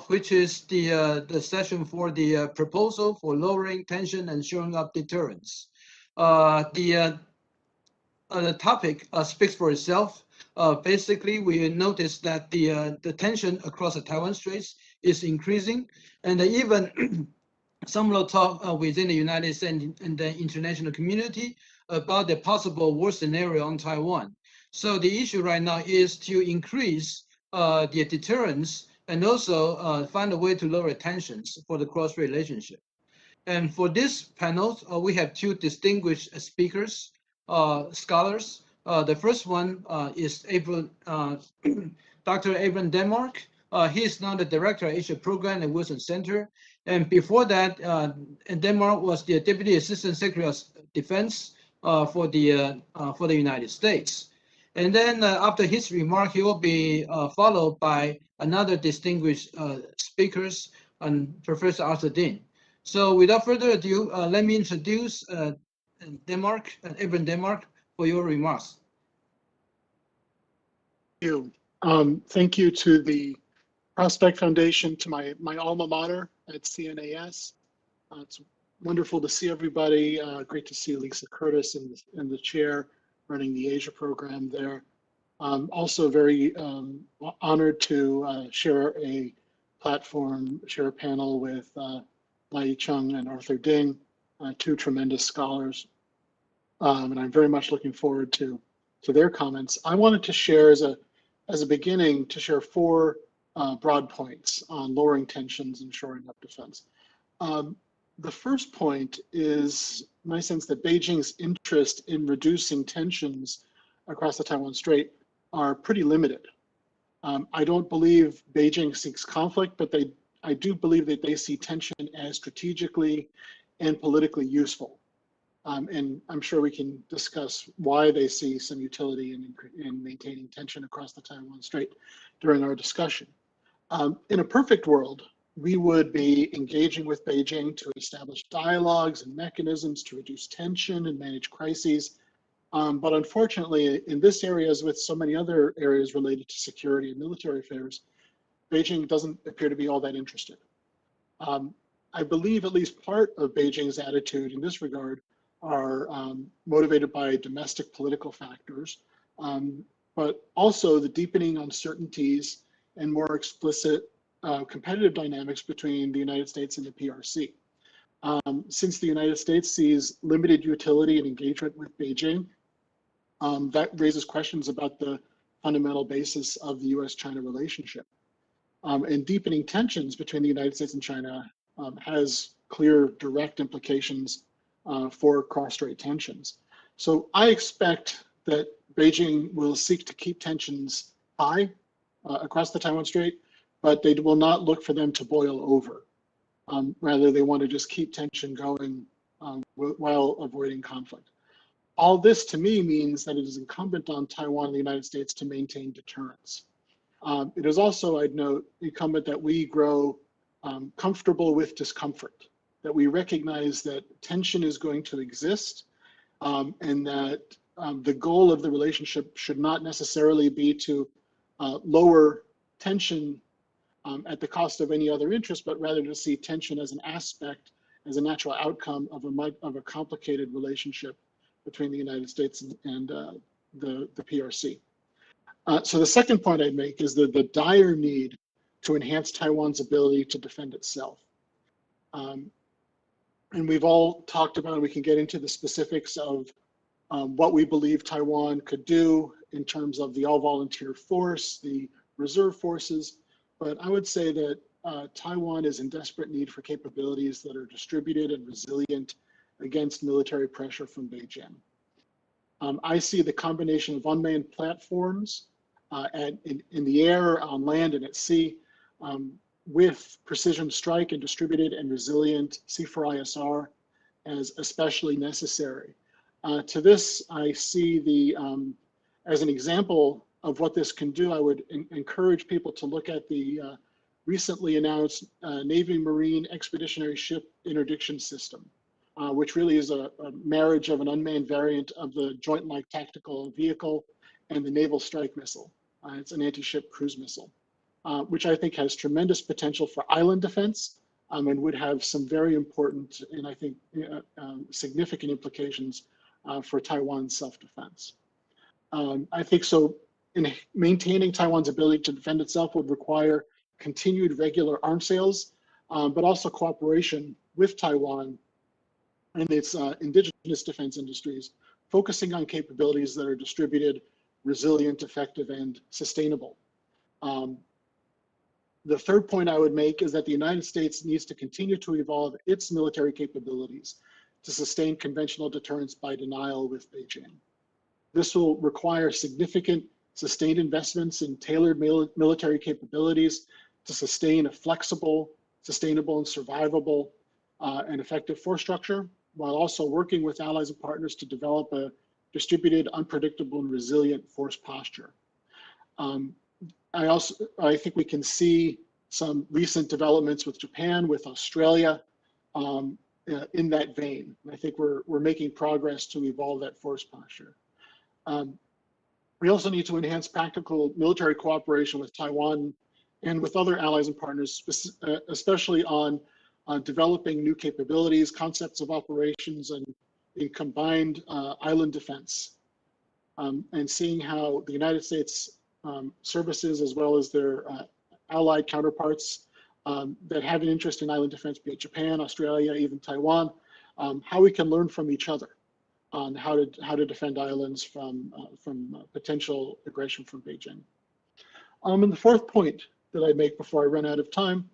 Which is the session for the proposal for lowering tension and shoring up deterrence. The topic speaks for itself. Basically, we noticed that the tension across the Taiwan Straits is increasing, and even some will talk within the United States and the international community about the possible worst scenario on Taiwan. So the issue right now is to increase the deterrence and also find a way to lower tensions for the cross relationship. And for this panel, we have 2 distinguished speakers, scholars. The first one is Dr. Abram Denmark. He is now the director of Asia Program at Wilson Center. And before that, Denmark was the Deputy Assistant Secretary of Defense for the United States. And then after his remark, he will be followed by another distinguished speakers, Professor Arthur Dean. So without further ado, let me introduce Denmark, Abram Denmark, for your remarks. Thank you. Thank you to the Prospect Foundation, to my alma mater at CNAS. It's wonderful to see everybody. Great to see Lisa Curtis in the chair running the Asia program there. Also very honored to share a platform, share a panel with Lai Chung and Arthur Ding, 2 tremendous scholars. And I'm very much looking forward to their comments. I wanted to share as a beginning to share 4 broad points on lowering tensions and shoring up defense. The first point is my sense that Beijing's interest in reducing tensions across the Taiwan Strait are pretty limited. I don't believe Beijing seeks conflict, but I do believe that they see tension as strategically and politically useful. And I'm sure we can discuss why they see some utility in maintaining tension across the Taiwan Strait during our discussion. In a perfect world, we would be engaging with Beijing to establish dialogues and mechanisms to reduce tension and manage crises. But unfortunately, in this area, as with so many other areas related to security and military affairs, Beijing doesn't appear to be all that interested. I believe at least part of Beijing's attitude in this regard are motivated by domestic political factors, but also the deepening uncertainties and more explicit competitive dynamics between the United States and the PRC. Since the United States sees limited utility and engagement with Beijing, that raises questions about the fundamental basis of the US-China relationship. And deepening tensions between the United States and China has clear direct implications for cross-strait tensions. So I expect that Beijing will seek to keep tensions high across the Taiwan Strait, but they will not look for them to boil over. Rather, they want to just keep tension going while avoiding conflict. All this to me means that it is incumbent on Taiwan and the United States to maintain deterrence. It is also, I'd note, incumbent that we grow comfortable with discomfort, that we recognize that tension is going to exist, and that the goal of the relationship should not necessarily be to lower tension at the cost of any other interest, but rather to see tension as an aspect, as a natural outcome of a complicated relationship between the United States and the PRC. So the second point I'd make is the dire need to enhance Taiwan's ability to defend itself. And we've all talked about, we can get into the specifics of what we believe Taiwan could do in terms of the all-volunteer force, the reserve forces, but I would say that Taiwan is in desperate need for capabilities that are distributed and resilient against military pressure from Beijing. I see the combination of unmanned platforms in the air, on land, and at sea, with precision strike and distributed and resilient C4ISR as especially necessary. To this, I see as an example of what this can do, I would encourage people to look at the recently announced Navy Marine Expeditionary Ship Interdiction System, which really is a marriage of an unmanned variant of the Joint Light Tactical Vehicle and the Naval Strike Missile. It's an anti-ship cruise missile, which I think has tremendous potential for island defense and would have some very important and I think significant implications for Taiwan's self-defense. I think so. In maintaining Taiwan's ability to defend itself would require continued regular arms sales, but also cooperation with Taiwan and its indigenous defense industries, focusing on capabilities that are distributed, resilient, effective, and sustainable. The third point I would make is that the United States needs to continue to evolve its military capabilities to sustain conventional deterrence by denial with Beijing. This will require significant sustained investments in tailored military capabilities to sustain a flexible, sustainable, and survivable and effective force structure, while also working with allies and partners to develop a distributed, unpredictable, and resilient force posture. I think we can see some recent developments with Japan, with Australia, in that vein. I think we're making progress to evolve that force posture. We also need to enhance practical military cooperation with Taiwan and with other allies and partners, especially on developing new capabilities, concepts of operations, and in combined island defense, and seeing how the United States services, as well as their allied counterparts that have an interest in island defense, be it Japan, Australia, even Taiwan, how we can learn from each other on how to defend islands from potential aggression from Beijing. And the fourth point that I make before I run out of time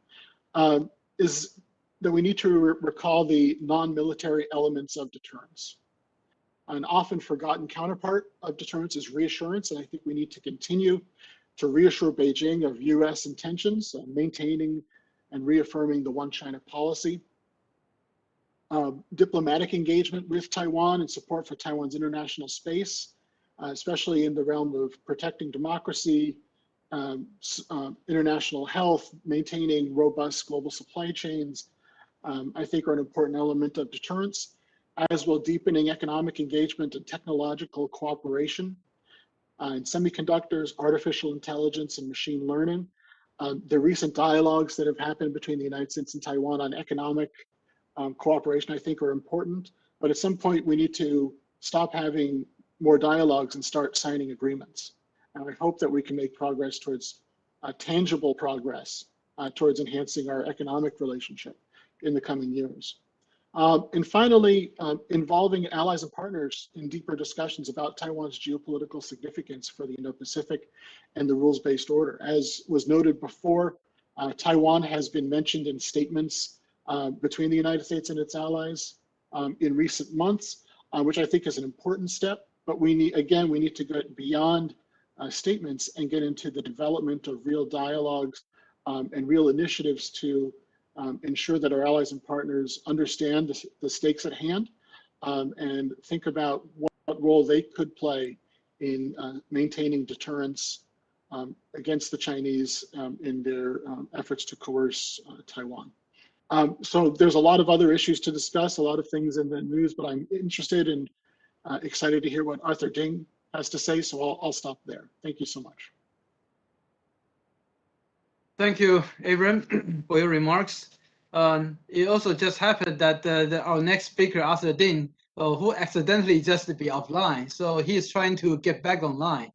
is that we need to recall the non-military elements of deterrence. An often forgotten counterpart of deterrence is reassurance, and I think we need to continue to reassure Beijing of US intentions, maintaining and reaffirming the One China policy. Diplomatic engagement with Taiwan and support for Taiwan's international space, especially in the realm of protecting democracy, international health, maintaining robust global supply chains, I think are an important element of deterrence, as will deepening economic engagement and technological cooperation in semiconductors, artificial intelligence, and machine learning. The recent dialogues that have happened between the United States and Taiwan on economic cooperation, I think, are important, but at some point we need to stop having more dialogues and start signing agreements. And I hope that we can make progress towards tangible progress towards enhancing our economic relationship in the coming years. And finally, involving allies and partners in deeper discussions about Taiwan's geopolitical significance for the Indo-Pacific and the rules-based order. As was noted before, Taiwan has been mentioned in statements between the United States and its allies in recent months, which I think is an important step. But we need to get beyond statements and get into the development of real dialogues and real initiatives to ensure that our allies and partners understand the stakes at hand and think about what role they could play in maintaining deterrence against the Chinese in their efforts to coerce Taiwan. So there's a lot of other issues to discuss, a lot of things in the news, but I'm interested and excited to hear what Arthur Ding has to say, so I'll stop there. Thank you so much. Thank you, Abram, for your remarks. It also just happened that our next speaker, Arthur Dean, who accidentally just be offline, so he is trying to get back online.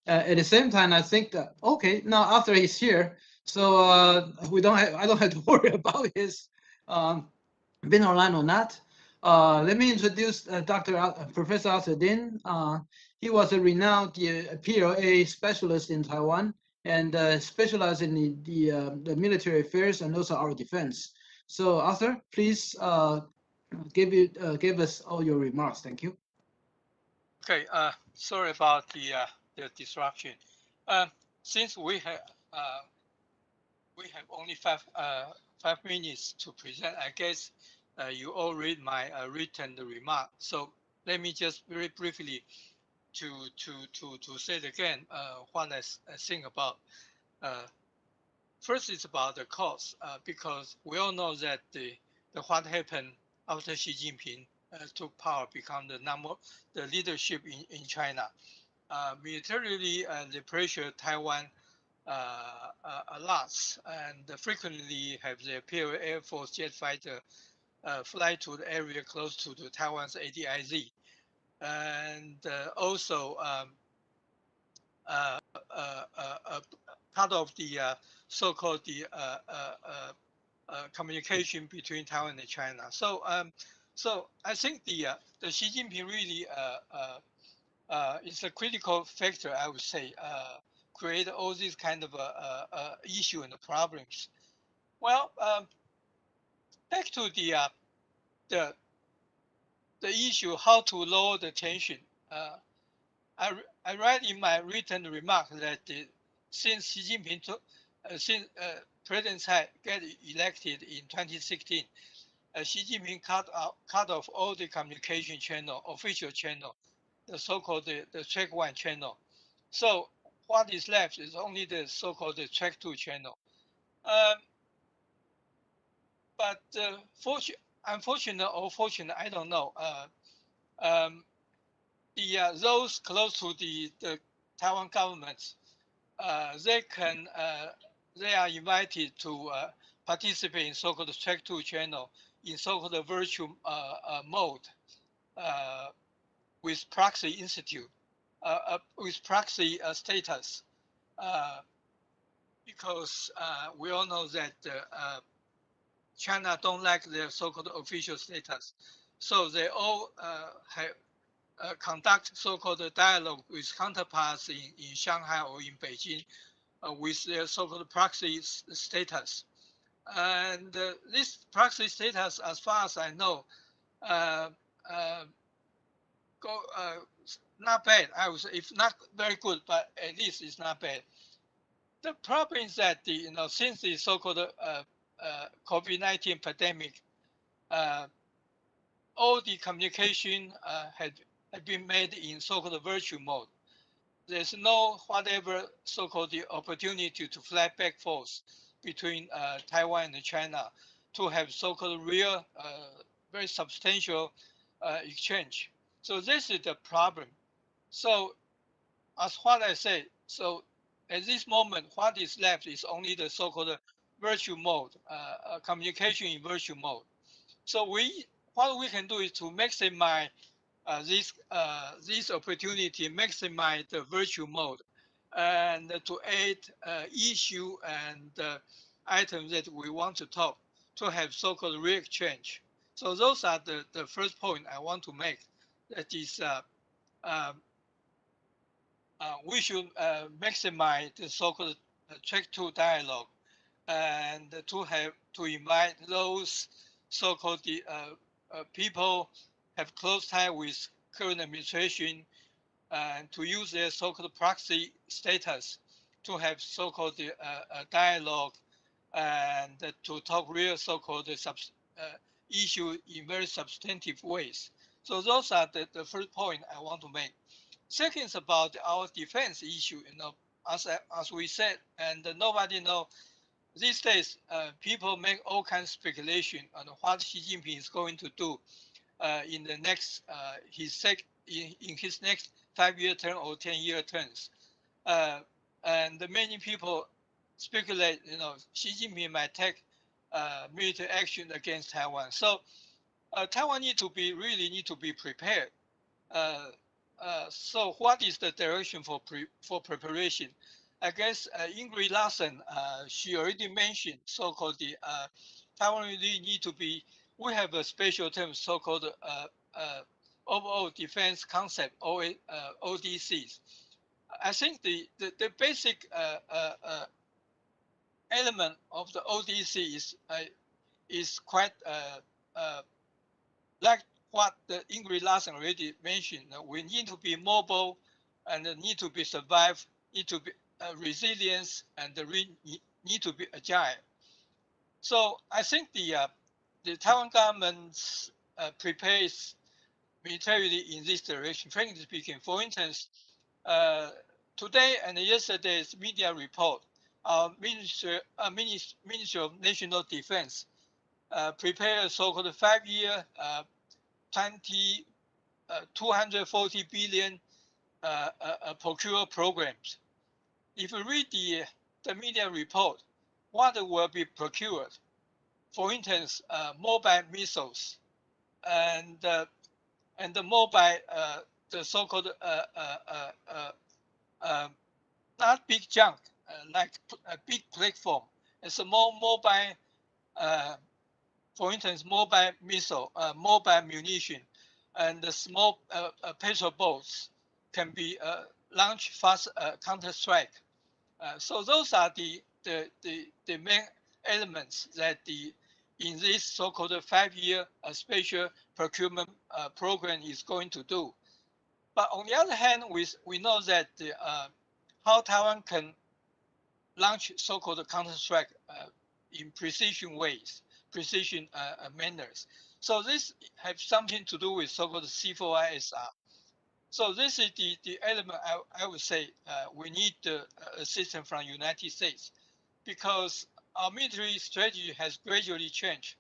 At the same time, I think that okay, now Arthur is here, so I don't have to worry about his being online or not. Let me introduce Professor Arthur Dean. He was a renowned PLA specialist in Taiwan and specialized in the military affairs and also our defense. So Arthur, please give us all your remarks. Thank you. Okay, sorry about the disruption. Since we have only 5 minutes to present, I guess you all read my written remark. So let me just very briefly to say it again what I think about. First, it's about the cause because we all know that the what happened after Xi Jinping took power, become the leadership in China. Militarily, they pressure Taiwan a lot and frequently have the PLA Air Force jet fighter fly to the area close to the Taiwan's ADIZ. And also part of the so-called communication between Taiwan and China. So so I think the Xi Jinping really is a critical factor, I would say, create all these kind of issue and problems. Well, back to the issue how to lower the tension. I write in my written remark that since Xi Jinping since President Tsai get elected in 2016, Xi Jinping cut off all the communication channel, official channel, the so-called the track 1 channel. So what is left is only the so-called track 2 channel. But unfortunate or fortunate, I don't know. Those close to the Taiwan government, they are invited to participate in so-called track 2 channel in so-called virtual mode with proxy institute, with proxy status, because we all know that China don't like their so-called official status, so they all have conduct so-called dialogue with counterparts in Shanghai or in Beijing with their so-called proxy status. And this proxy status, as far as I know, not bad. I would say, if not very good, but at least it's not bad. The problem is that since the so-called COVID-19 pandemic, all the communication had been made in so-called virtual mode. There's no whatever so-called the opportunity to fly back and forth between Taiwan and China to have so-called real, very substantial exchange. So this is the problem. So as what I said, so at this moment, what is left is only the so-called virtual mode, communication in virtual mode. So what we can do is to maximize this opportunity, maximize the virtual mode, and to add issue and items that we want to talk to have so-called real exchange. So those are the first point I want to make. That is, we should maximize the so-called track 2 dialogue and to invite those so-called people have close tie with current administration and to use their so-called proxy status to have so-called dialogue and to talk real so-called issue in very substantive ways. So those are the first point I want to make. Second is about our defense issue. As we said, and nobody know. These days, people make all kinds of speculation on what Xi Jinping is going to do in the next in his next 5-year term or 10-year terms, and many people speculate, Xi Jinping might take military action against Taiwan. So Taiwan really need to be prepared. So what is the direction for preparation? I guess Ingrid Larson, she already mentioned so-called the Taiwan really need to be. We have a special term so-called overall defense concept, ODCs. I think the basic element of the ODC is quite like what the Ingrid Larson already mentioned. We need to be mobile and need to be survive, need to be resilience, and need to be agile. So I think the Taiwan government prepares militarily in this direction. Frankly speaking, for instance, today and yesterday's media report, our Ministry of National Defense prepared a so-called 5-year 240 billion procure programs. If you read the media report, what will be procured? For instance, mobile missiles and the mobile, the so-called not big junk, like a big platform. It's a more mobile, for instance, mobile missile, mobile munition, and the small patrol boats can be launched fast counter-strike. So those are the main elements that in this so-called 5-year special procurement program is going to do. But on the other hand, we know that how Taiwan can launch so-called counter-strike in precision ways, precision manners. So this has something to do with so-called C4ISR. So this is the element I would say we need the assistance from United States, because our military strategy has gradually changed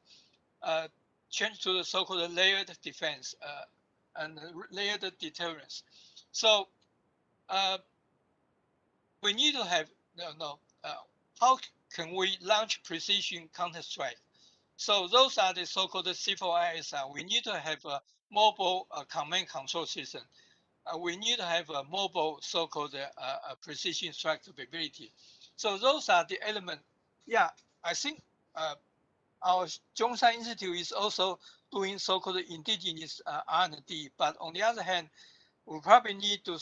to the so-called layered defense and layered deterrence. So we need to have how can we launch precision counter-strike? So those are the so-called C4ISR. We need to have a mobile command control system. We need to have a mobile so-called precision strike capability. So those are the elements. Yeah, I think our Zhongshan Institute is also doing so-called indigenous R&D. But on the other hand, we probably need to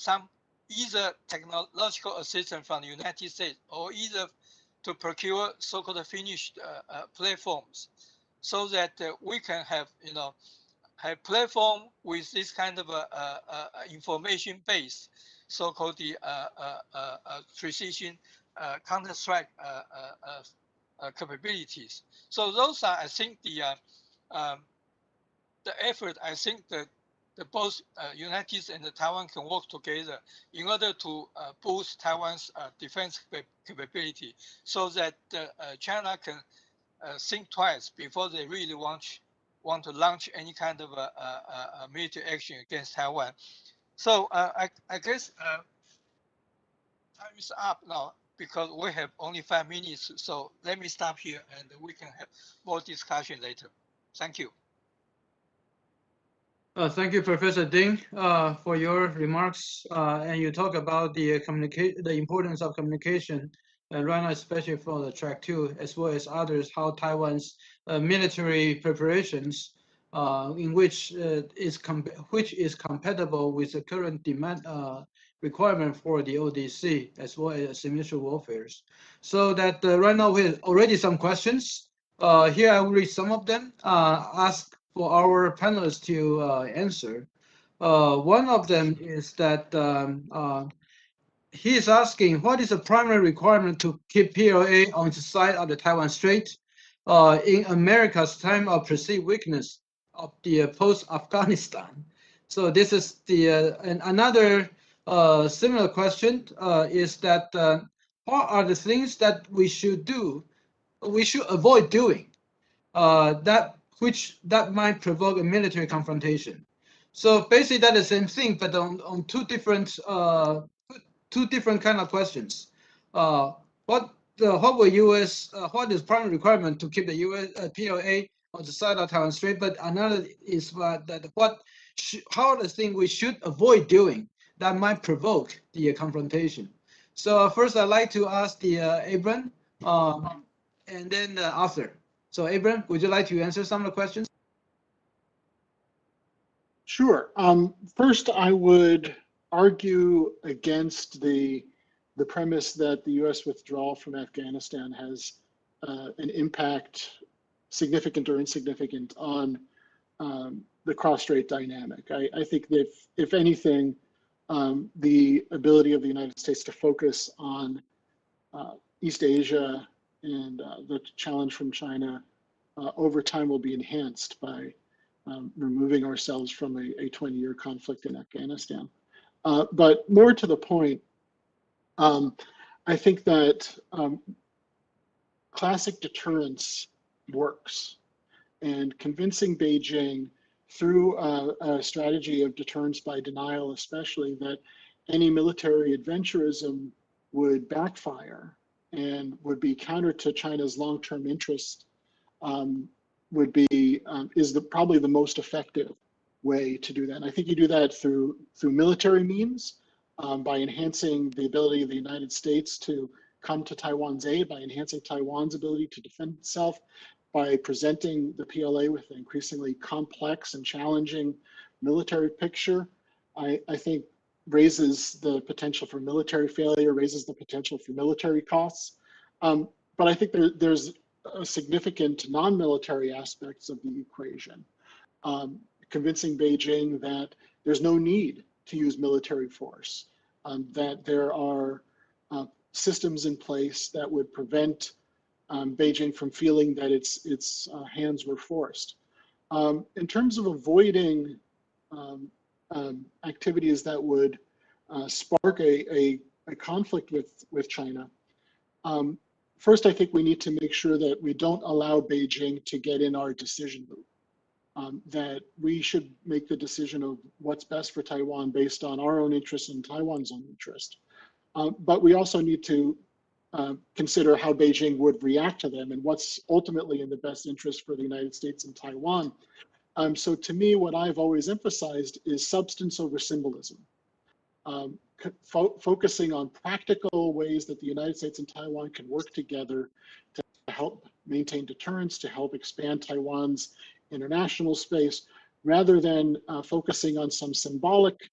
either technological assistance from the United States or either to procure so-called finished platforms, so that we can have have platform with this kind of information base, so-called the precision counter-strike capabilities. So those are, I think, the effort. I think that both United States and Taiwan can work together in order to boost Taiwan's defense capability, so that China can think twice before they really want to launch any kind of military action against Taiwan. So I guess time is up now, because we have only 5 minutes. So let me stop here and we can have more discussion later. Thank you. Thank you, Professor Ding, for your remarks. And you talk about the importance of communication, right now, especially for the Track 2, as well as others, how Taiwan's military preparations, in which is compatible with the current demand requirement for the ODC, as well as asymmetrical warfare. So that right now we have already some questions. Here I will read some of them. Ask for our panelists to answer. One of them is that he is asking, what is the primary requirement to keep PLA on its side of the Taiwan Strait in America's time of perceived weakness of the post-Afghanistan? So this is and another similar question is that what are the things that we should do, we should avoid doing, that might provoke a military confrontation? So basically that's the same thing, but on two different kind of questions. What what will U.S. What is primary requirement to keep the U.S. PLA on the side of Taiwan Strait? But another is that how are the things we should avoid doing that might provoke the confrontation. So first, I'd like to ask the Abram and then Arthur. So Abram, would you like to answer some of the questions? Sure. First, I would argue against the premise that the U.S. withdrawal from Afghanistan has an impact, significant or insignificant, on the cross-strait dynamic. I think that if anything, the ability of the United States to focus on East Asia and the challenge from China over time will be enhanced by removing ourselves from a 20-year conflict in Afghanistan. But more to the point, I think that classic deterrence works, and convincing Beijing through a strategy of deterrence by denial, especially, that any military adventurism would backfire and would be counter to China's long-term interest, would be probably the most effective way to do that. And I think you do that through military means, by enhancing the ability of the United States to come to Taiwan's aid, by enhancing Taiwan's ability to defend itself, by presenting the PLA with an increasingly complex and challenging military picture. I think raises the potential for military failure, raises the potential for military costs. But I think there's a significant non-military aspects of the equation. Convincing Beijing that there's no need to use military force, that there are systems in place that would prevent Beijing from feeling that its hands were forced. In terms of avoiding activities that would spark a conflict with China, first, I think we need to make sure that we don't allow Beijing to get in our decision loop, that we should make the decision of what's best for Taiwan based on our own interest and Taiwan's own interest. But we also need to consider how Beijing would react to them and what's ultimately in the best interest for the United States and Taiwan. So to me, what I've always emphasized is substance over symbolism. Focusing on practical ways that the United States and Taiwan can work together to help maintain deterrence, to help expand Taiwan's international space, rather than focusing on some symbolic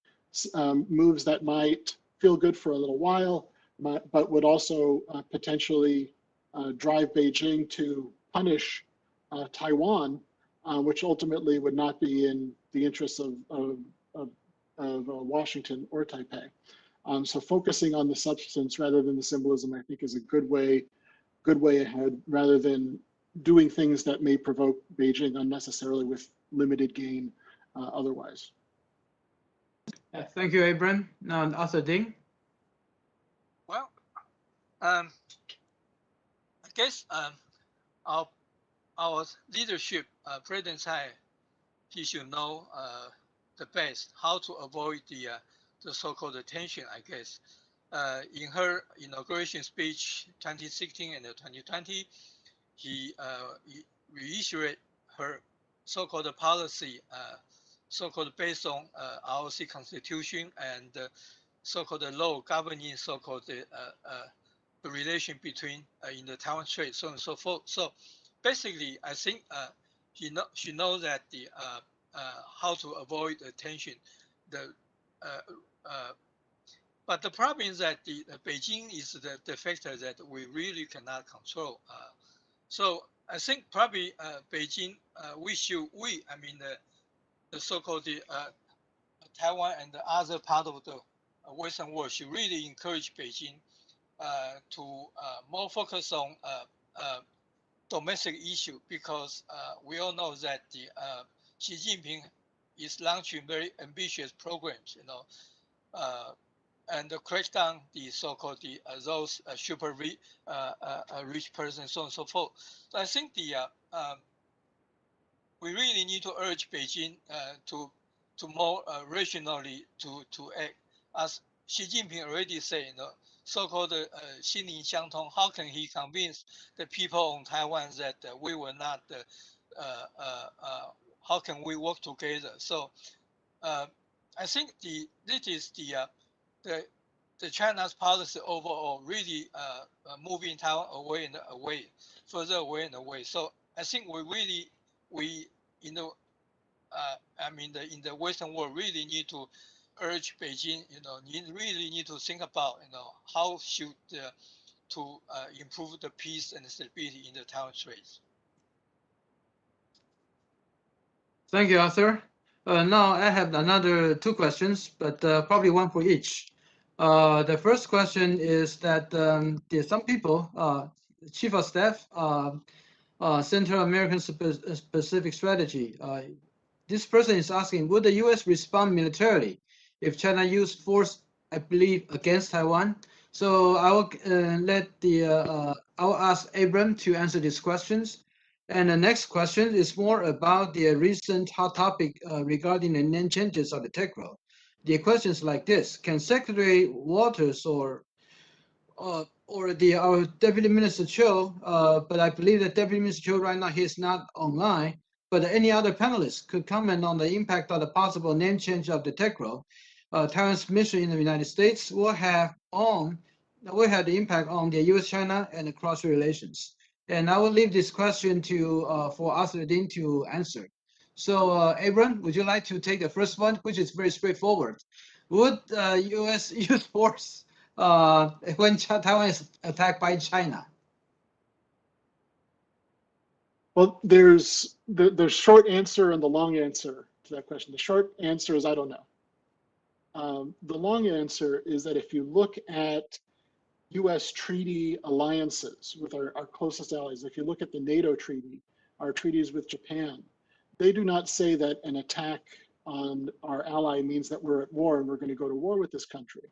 moves that might feel good for a little while, but would also potentially drive Beijing to punish Taiwan, which ultimately would not be in the interests of Washington or Taipei. So focusing on the substance rather than the symbolism, I think, is a good way ahead, rather than doing things that may provoke Beijing unnecessarily with limited gain otherwise. Thank you, Abram. Now, Arthur Ding. Well, I guess our leadership, President Tsai, he should know the best how to avoid the so-called tension, I guess. In her inauguration speech 2016 and 2020, he reiterated her so-called policy, so-called based on ROC Constitution and so-called law governing so-called the relation between in the Taiwan Strait, so on and so forth. So basically, I think she knows that the how to avoid the tension. But the problem is that the Beijing is the factor that we really cannot control. So I think probably Beijing, I mean the so-called Taiwan and the other part of the Western world should really encourage Beijing to more focus on domestic issue, because we all know that the Xi Jinping is launching very ambitious programs, and crack down the so-called those super rich persons, so on and so forth. So I think we really need to urge Beijing to more rationally to act, as Xi Jinping already said. so-called 心灵相通. How can he convince the people on Taiwan that we will not? How can we work together? So I think this is the China's policy overall really moving Taiwan away and away, further away and away. So I think we in the in the Western world really need to urge Beijing, really need to think about, how should to improve the peace and stability in the Taiwan Straits. Thank you, Arthur. Now I have another two questions, but probably one for each. The first question is that some people, Chief of Staff, Central American Pacific Strategy. This person is asking, would the U.S. respond militarily if China used force, I believe, against Taiwan? So I will I will ask Abram to answer these questions. And the next question is more about the recent hot topic regarding the name changes of the TECRO. The question is like this: can Secretary Walters or our Deputy Minister Cho, but I believe that Deputy Minister Cho right now, he is not online, but any other panelists could comment on the impact of the possible name change of the TECRO. Taiwan's mission in the United States will have the impact on the U.S.-China and the cross relations. And I will leave this question to for Arthur Dean to answer. So, Abram, would you like to take the first one, which is very straightforward? Would U.S. use force when Taiwan is attacked by China? Well, there's the short answer and the long answer to that question. The short answer is I don't know. The long answer is that if you look at U.S. treaty alliances with our closest allies, if you look at the NATO treaty, our treaties with Japan, they do not say that an attack on our ally means that we're at war and we're going to go to war with this country.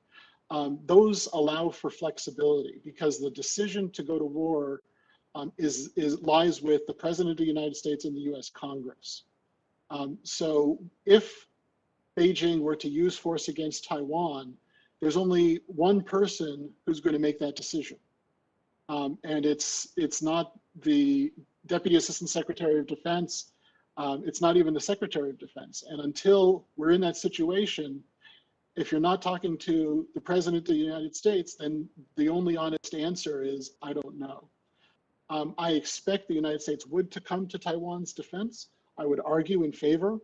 Those allow for flexibility because the decision to go to war lies with the President of the United States and the U.S. Congress. So if Beijing were to use force against Taiwan, there's only one person who's going to make that decision. And it's not the Deputy Assistant Secretary of Defense. It's not even the Secretary of Defense. And until we're in that situation, if you're not talking to the President of the United States, then the only honest answer is, I don't know. I expect the United States would to come to Taiwan's defense. I would argue in favor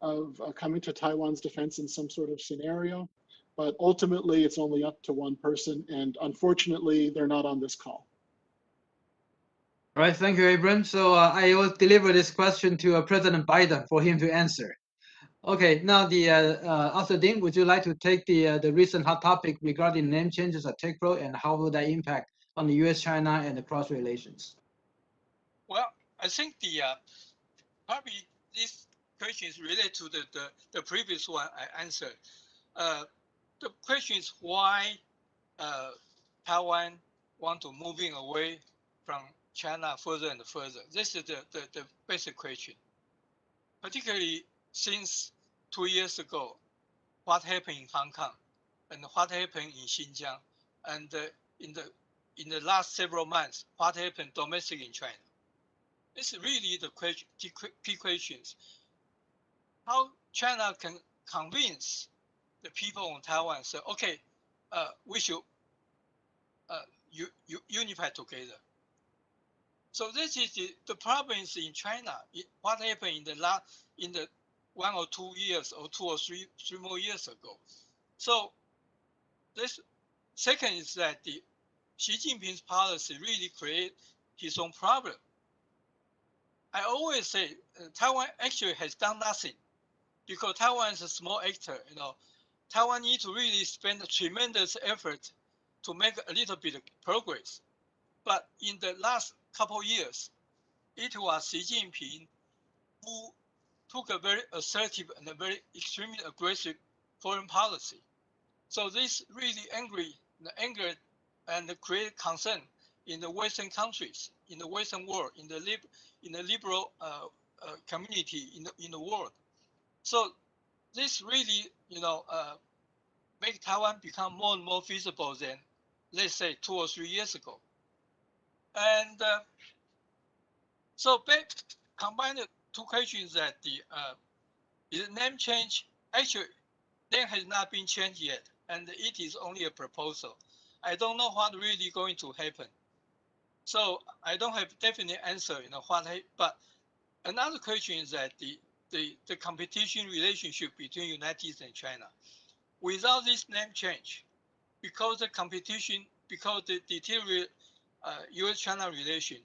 of coming to Taiwan's defense in some sort of scenario. But ultimately, it's only up to one person. And unfortunately, they're not on this call. All right, thank you, Abram. So I will deliver this question to President Biden for him to answer. Okay, now Arthur Dean, would you like to take the recent hot topic regarding name changes at TECRO and how will that impact on the U.S.-China and the cross relations? Well, I think probably this question is related to the previous one I answered. The question is why Taiwan want to moving away from China further and further. This is the basic question. Particularly since 2 years ago, what happened in Hong Kong and what happened in Xinjiang, and in the last several months, what happened domestically in China. It's really the key questions. How China can convince the people on Taiwan say, okay, we should unify together. So this is the problems in China. What happened in the 1 or 2 years or 2 or 3 more years ago. So this second is that Xi Jinping's policy really create his own problem. I always say Taiwan actually has done nothing because Taiwan is a small actor. Taiwan needs to really spend a tremendous effort to make a little bit of progress. But in the last couple of years, it was Xi Jinping who took a very assertive and a very extremely aggressive foreign policy. So this really angered and created concern in the Western countries, in the Western world, in the liberal community in the world. So this really, make Taiwan become more and more visible let's say 2 or 3 years ago. And so combine the two questions that the name change, actually, name has not been changed yet, and it is only a proposal. I don't know what really going to happen. So I don't have definite answer, but another question is that the competition relationship between United States and China, without this name change, because the competition, because the deteriorate U.S.-China relation,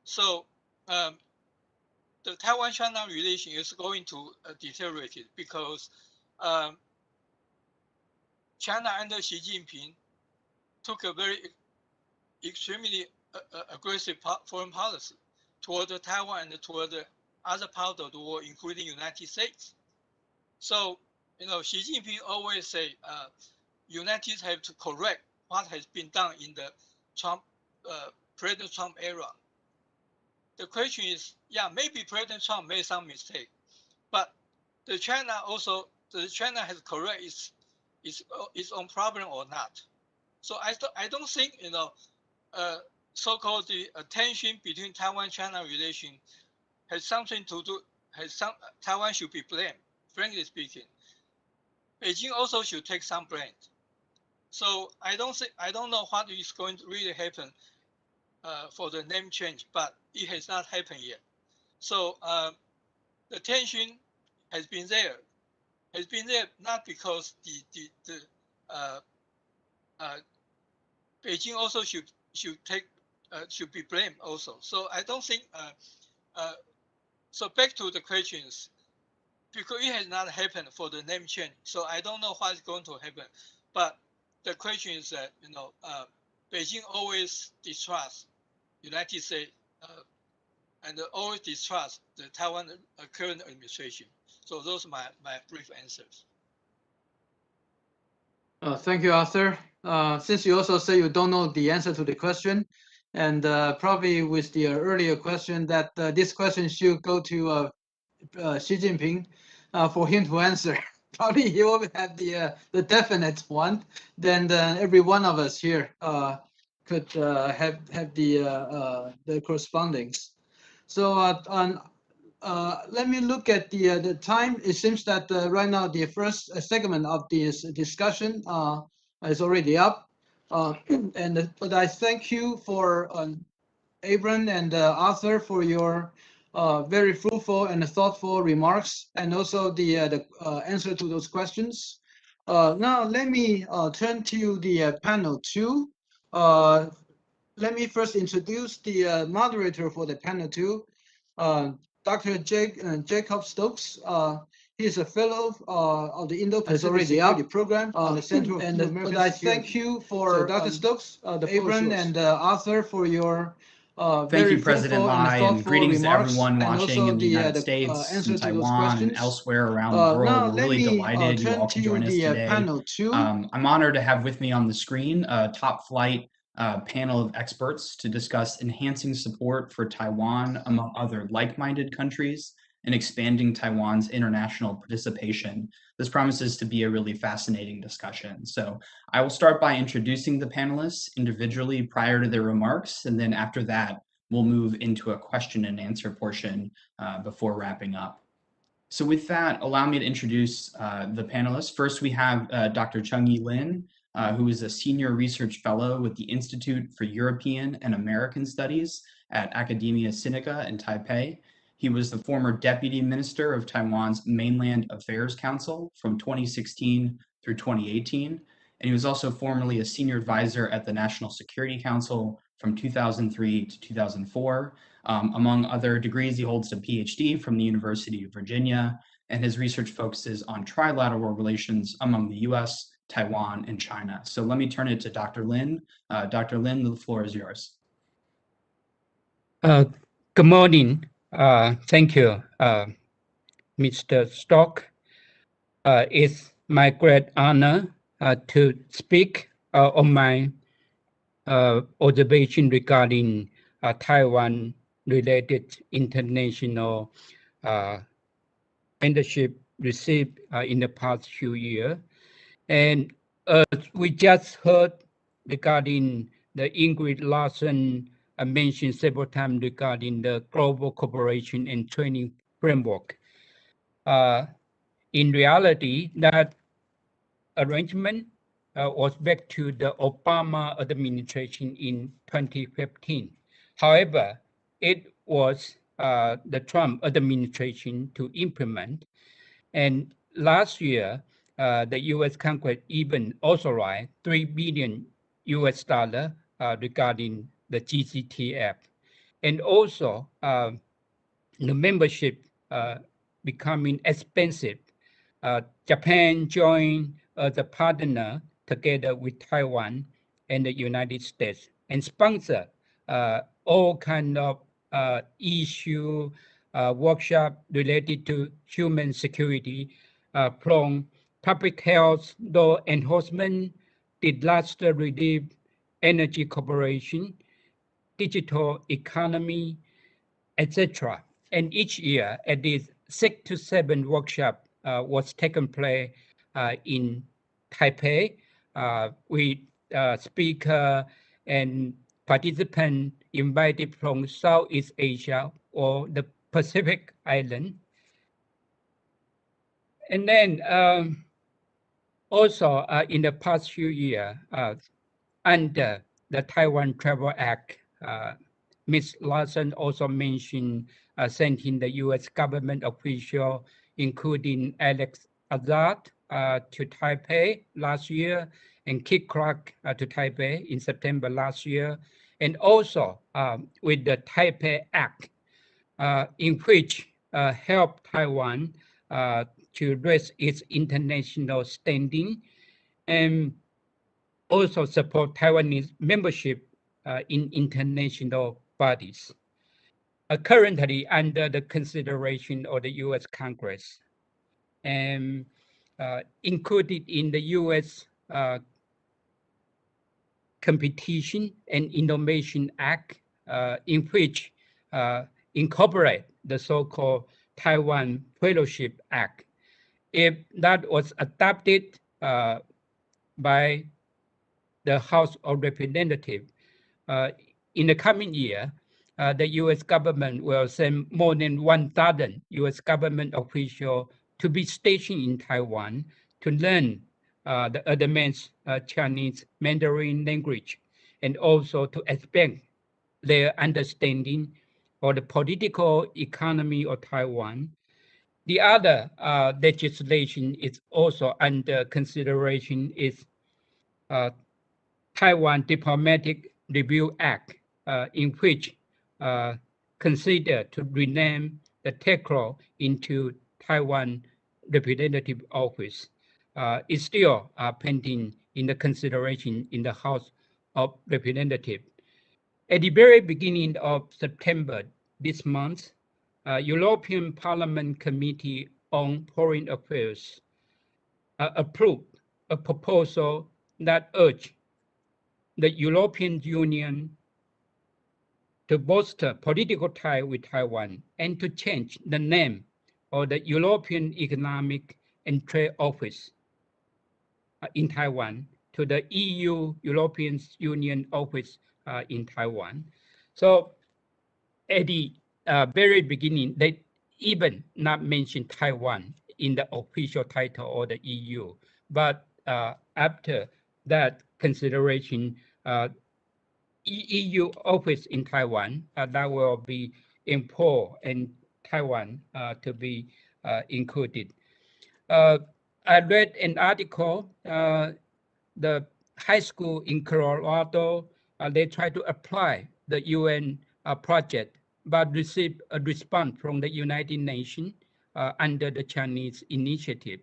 so the Taiwan-China relation is going to deteriorate it because China under Xi Jinping took a very extremely aggressive foreign policy toward Taiwan and toward the other part of the world, including United States. So, Xi Jinping always say, United States have to correct what has been done in the President Trump era. The question is, yeah, maybe President Trump made some mistake, but the China has correct its own problem or not. So I don't think so-called the tension between Taiwan-China relation has something to do. Taiwan should be blamed. Frankly speaking, Beijing also should take some blame. So I don't know what is going to really happen for the name change, but it has not happened yet. So the tension has been there. Not because Beijing also should be blamed also. So I don't think. So back to the questions, because it has not happened for the name change. So I don't know what is going to happen. But the question is that Beijing always distrusts United States and always distrusts the Taiwan current administration. So those are my brief answers. Thank you, Arthur. Since you also say you don't know the answer to the question, and probably with the earlier question that this question should go to Xi Jinping for him to answer. Probably he will have the definite one. Then every one of us here could have the correspondings. So let me look at the time. It seems that right now the first segment of this discussion is already up. But I thank you for Abram and Arthur for your very fruitful and thoughtful remarks, and also the answer to those questions. Now let me turn to the panel 2. Let me first introduce the moderator for the panel 2, Dr. Jacob Stokes. He is a fellow of the Indo-Pacific Security Program on the Center of New American Security. I thank you for Dr. Stokes, Abram, and Arthur for your Thank you, President Lai, and greetings to everyone watching in the United States, in Taiwan, and elsewhere around the world. We're really delighted you all can join us today. I'm honored to have with me on the screen a top-flight panel of experts to discuss enhancing support for Taiwan among other like-minded countries and expanding Taiwan's international participation. This promises to be a really fascinating discussion. So I will start by introducing the panelists individually prior to their remarks, and then after that, we'll move into a question and answer portion before wrapping up. So with that, allow me to introduce the panelists. First, we have Dr. Changi Lin, who is a senior research fellow with the Institute for European and American Studies at Academia Sinica in Taipei. He was the former Deputy Minister of Taiwan's Mainland Affairs Council from 2016 through 2018, and he was also formerly a senior advisor at the National Security Council from 2003 to 2004. Among other degrees, he holds a PhD from the University of Virginia, and his research focuses on trilateral relations among the US, Taiwan, and China. So let me turn it to Dr. Lin. Dr. Lin, the floor is yours. Good morning. Thank you, Mr. Stock. It's my great honor to speak on my observation regarding Taiwan-related international leadership received in the past few years. And we just heard regarding the Ingrid Larson mentioned several times regarding the global cooperation and training framework. In reality, that arrangement was back to the Obama administration in 2015. However, it was the Trump administration to implement. And last year, the U.S. Congress even authorized $3 billion regarding the GCTF. And also, the membership becoming expensive. Japan joined as a partner together with Taiwan and the United States and sponsor all kind of issue workshop related to human security from public health, law enforcement, disaster relief, energy cooperation, digital economy, etc. And each year, at least 6 to 7 workshops was taken place in Taipei with speaker and participants invited from Southeast Asia or the Pacific Island. And then also in the past few years, under the Taiwan Travel Act, Ms. Larson also mentioned sending the U.S. government official, including Alex Azad to Taipei last year, and Kit Clark to Taipei in September last year, and also with the Taipei Act, in which helped Taiwan to raise its international standing and also support Taiwanese membership in international bodies. Currently under the consideration of the U.S. Congress and included in the U.S. Competition and Innovation Act, in which incorporate the so-called Taiwan Fellowship Act. If that was adopted by the House of Representatives, in the coming year, the U.S. government will send more than 1,000 U.S. government officials to be stationed in Taiwan to learn the advanced Chinese Mandarin language, and also to expand their understanding of the political economy of Taiwan. The other legislation is also under consideration is Taiwan Diplomatic Review Act, in which consider to rename the TECRO into Taiwan Representative Office. Is still pending in the consideration in the House of Representatives. At the very beginning of September this month, European Parliament Committee on Foreign Affairs approved a proposal that urged the European Union to bolster political ties with Taiwan and to change the name of the European Economic and Trade Office in Taiwan to the EU, European Union Office in Taiwan. So at the very beginning, they even not mention Taiwan in the official title of the EU. But after that consideration, EU office in Taiwan, that will be import and Taiwan to be included. I read an article, the high school in Colorado, they try to apply the UN project, but received a response from the United Nations under the Chinese initiative.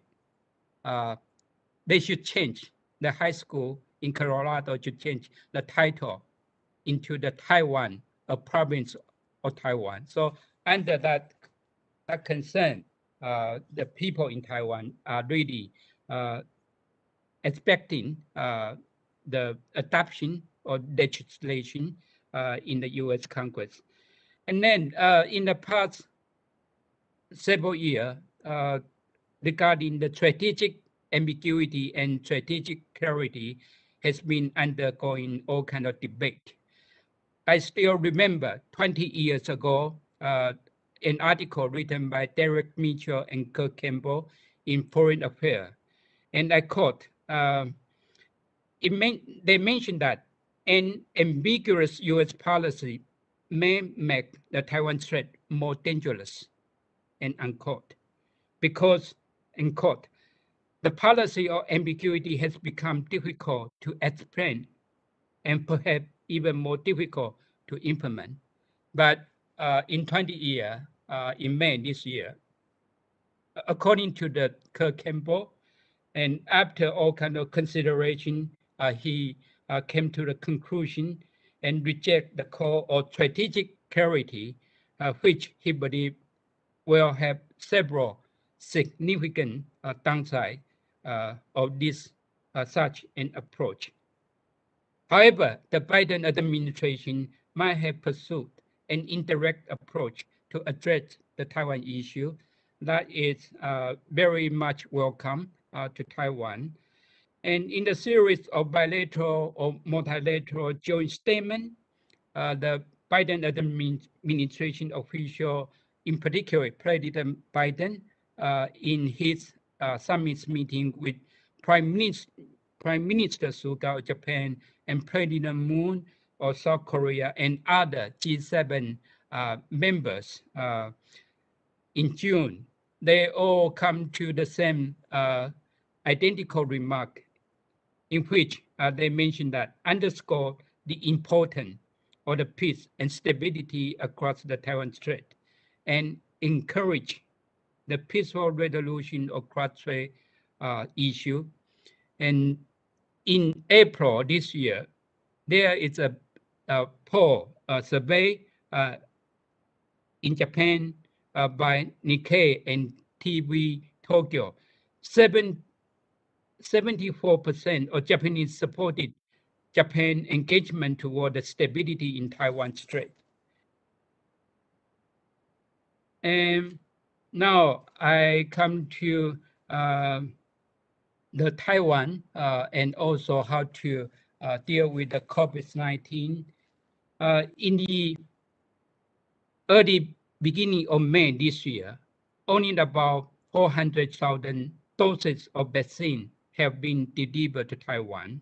They should change, the high school in Colorado should change the title into the Taiwan, a province of Taiwan. So under that concern, the people in Taiwan are really expecting the adoption of legislation in the U.S. Congress. And then in the past several years, regarding the strategic ambiguity and strategic clarity, has been undergoing all kind of debate. I still remember 20 years ago, an article written by Derek Mitchell and Kirk Campbell in Foreign Affairs. And I quote, they mentioned that an ambiguous US policy may make the Taiwan Strait more dangerous, and unquote, because, unquote, the policy of ambiguity has become difficult to explain and perhaps even more difficult to implement. But in 20 years, in May this year, according to the Kirk Campbell, and after all kind of consideration, he came to the conclusion and reject the call of strategic clarity, which he believed will have several significant downsides of this such an approach. However, the Biden administration might have pursued an indirect approach to address the Taiwan issue that is very much welcome to Taiwan. And in the series of bilateral or multilateral joint statements, the Biden administration official, in particular President Biden, in his summit meeting with Prime Minister Suga of Japan and President Moon of South Korea and other G7 members in June, they all come to the same identical remark in which they mentioned that underscore the importance of the peace and stability across the Taiwan Strait and encourage the peaceful resolution of Cross-Strait issue. And in April this year, there is a poll, a survey in Japan by Nikkei and TV Tokyo. 74% of Japanese supported Japan engagement toward the stability in Taiwan Strait. And now I come to the Taiwan and also how to deal with the COVID-19. In the early beginning of May this year, only about 400,000 doses of vaccine have been delivered to Taiwan,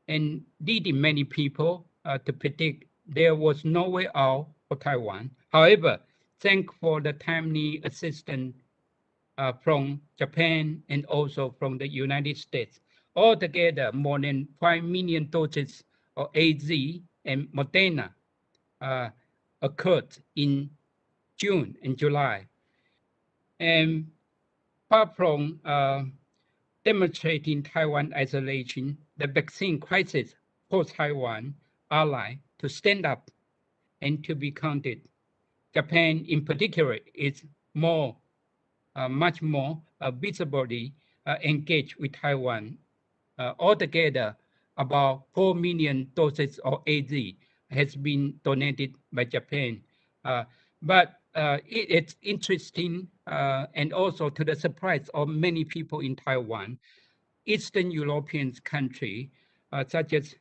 and leading many people to predict there was no way out for Taiwan. However, thanks for the timely assistance from Japan and also from the United States, altogether more than 5 million doses of AZ and Moderna occurred in June and July. And apart from demonstrating Taiwan isolation, the vaccine crisis forced Taiwan ally to stand up and to be counted. Japan in particular is much more visibly engaged with Taiwan. Altogether, about 4 million doses of AZ has been donated by Japan. But it's interesting and also to the surprise of many people in Taiwan, Eastern European countries such as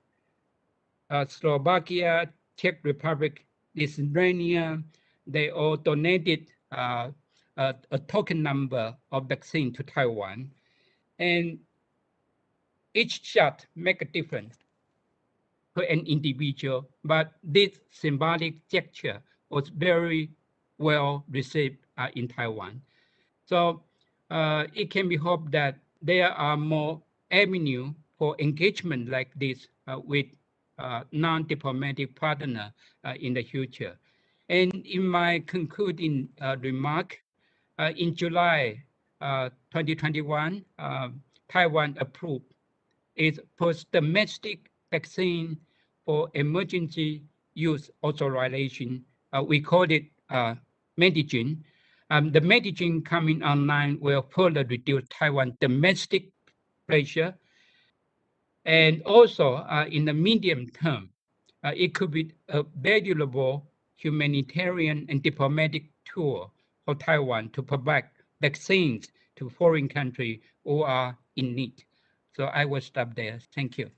Slovakia, Czech Republic, Lithuania, they all donated a token number of vaccine to Taiwan. And each shot make a difference to an individual, but this symbolic gesture was very well received in Taiwan. So it can be hoped that there are more avenues for engagement like this with non-diplomatic partner in the future. And in my concluding remark, in July 2021, Taiwan approved its first domestic vaccine for emergency use authorization. We call it Medigene. The Medigene coming online will further reduce Taiwan domestic pressure. And also in the medium term, it could be a valuable humanitarian and diplomatic tool for Taiwan to provide vaccines to foreign countries who are in need. So I will stop there. Thank you.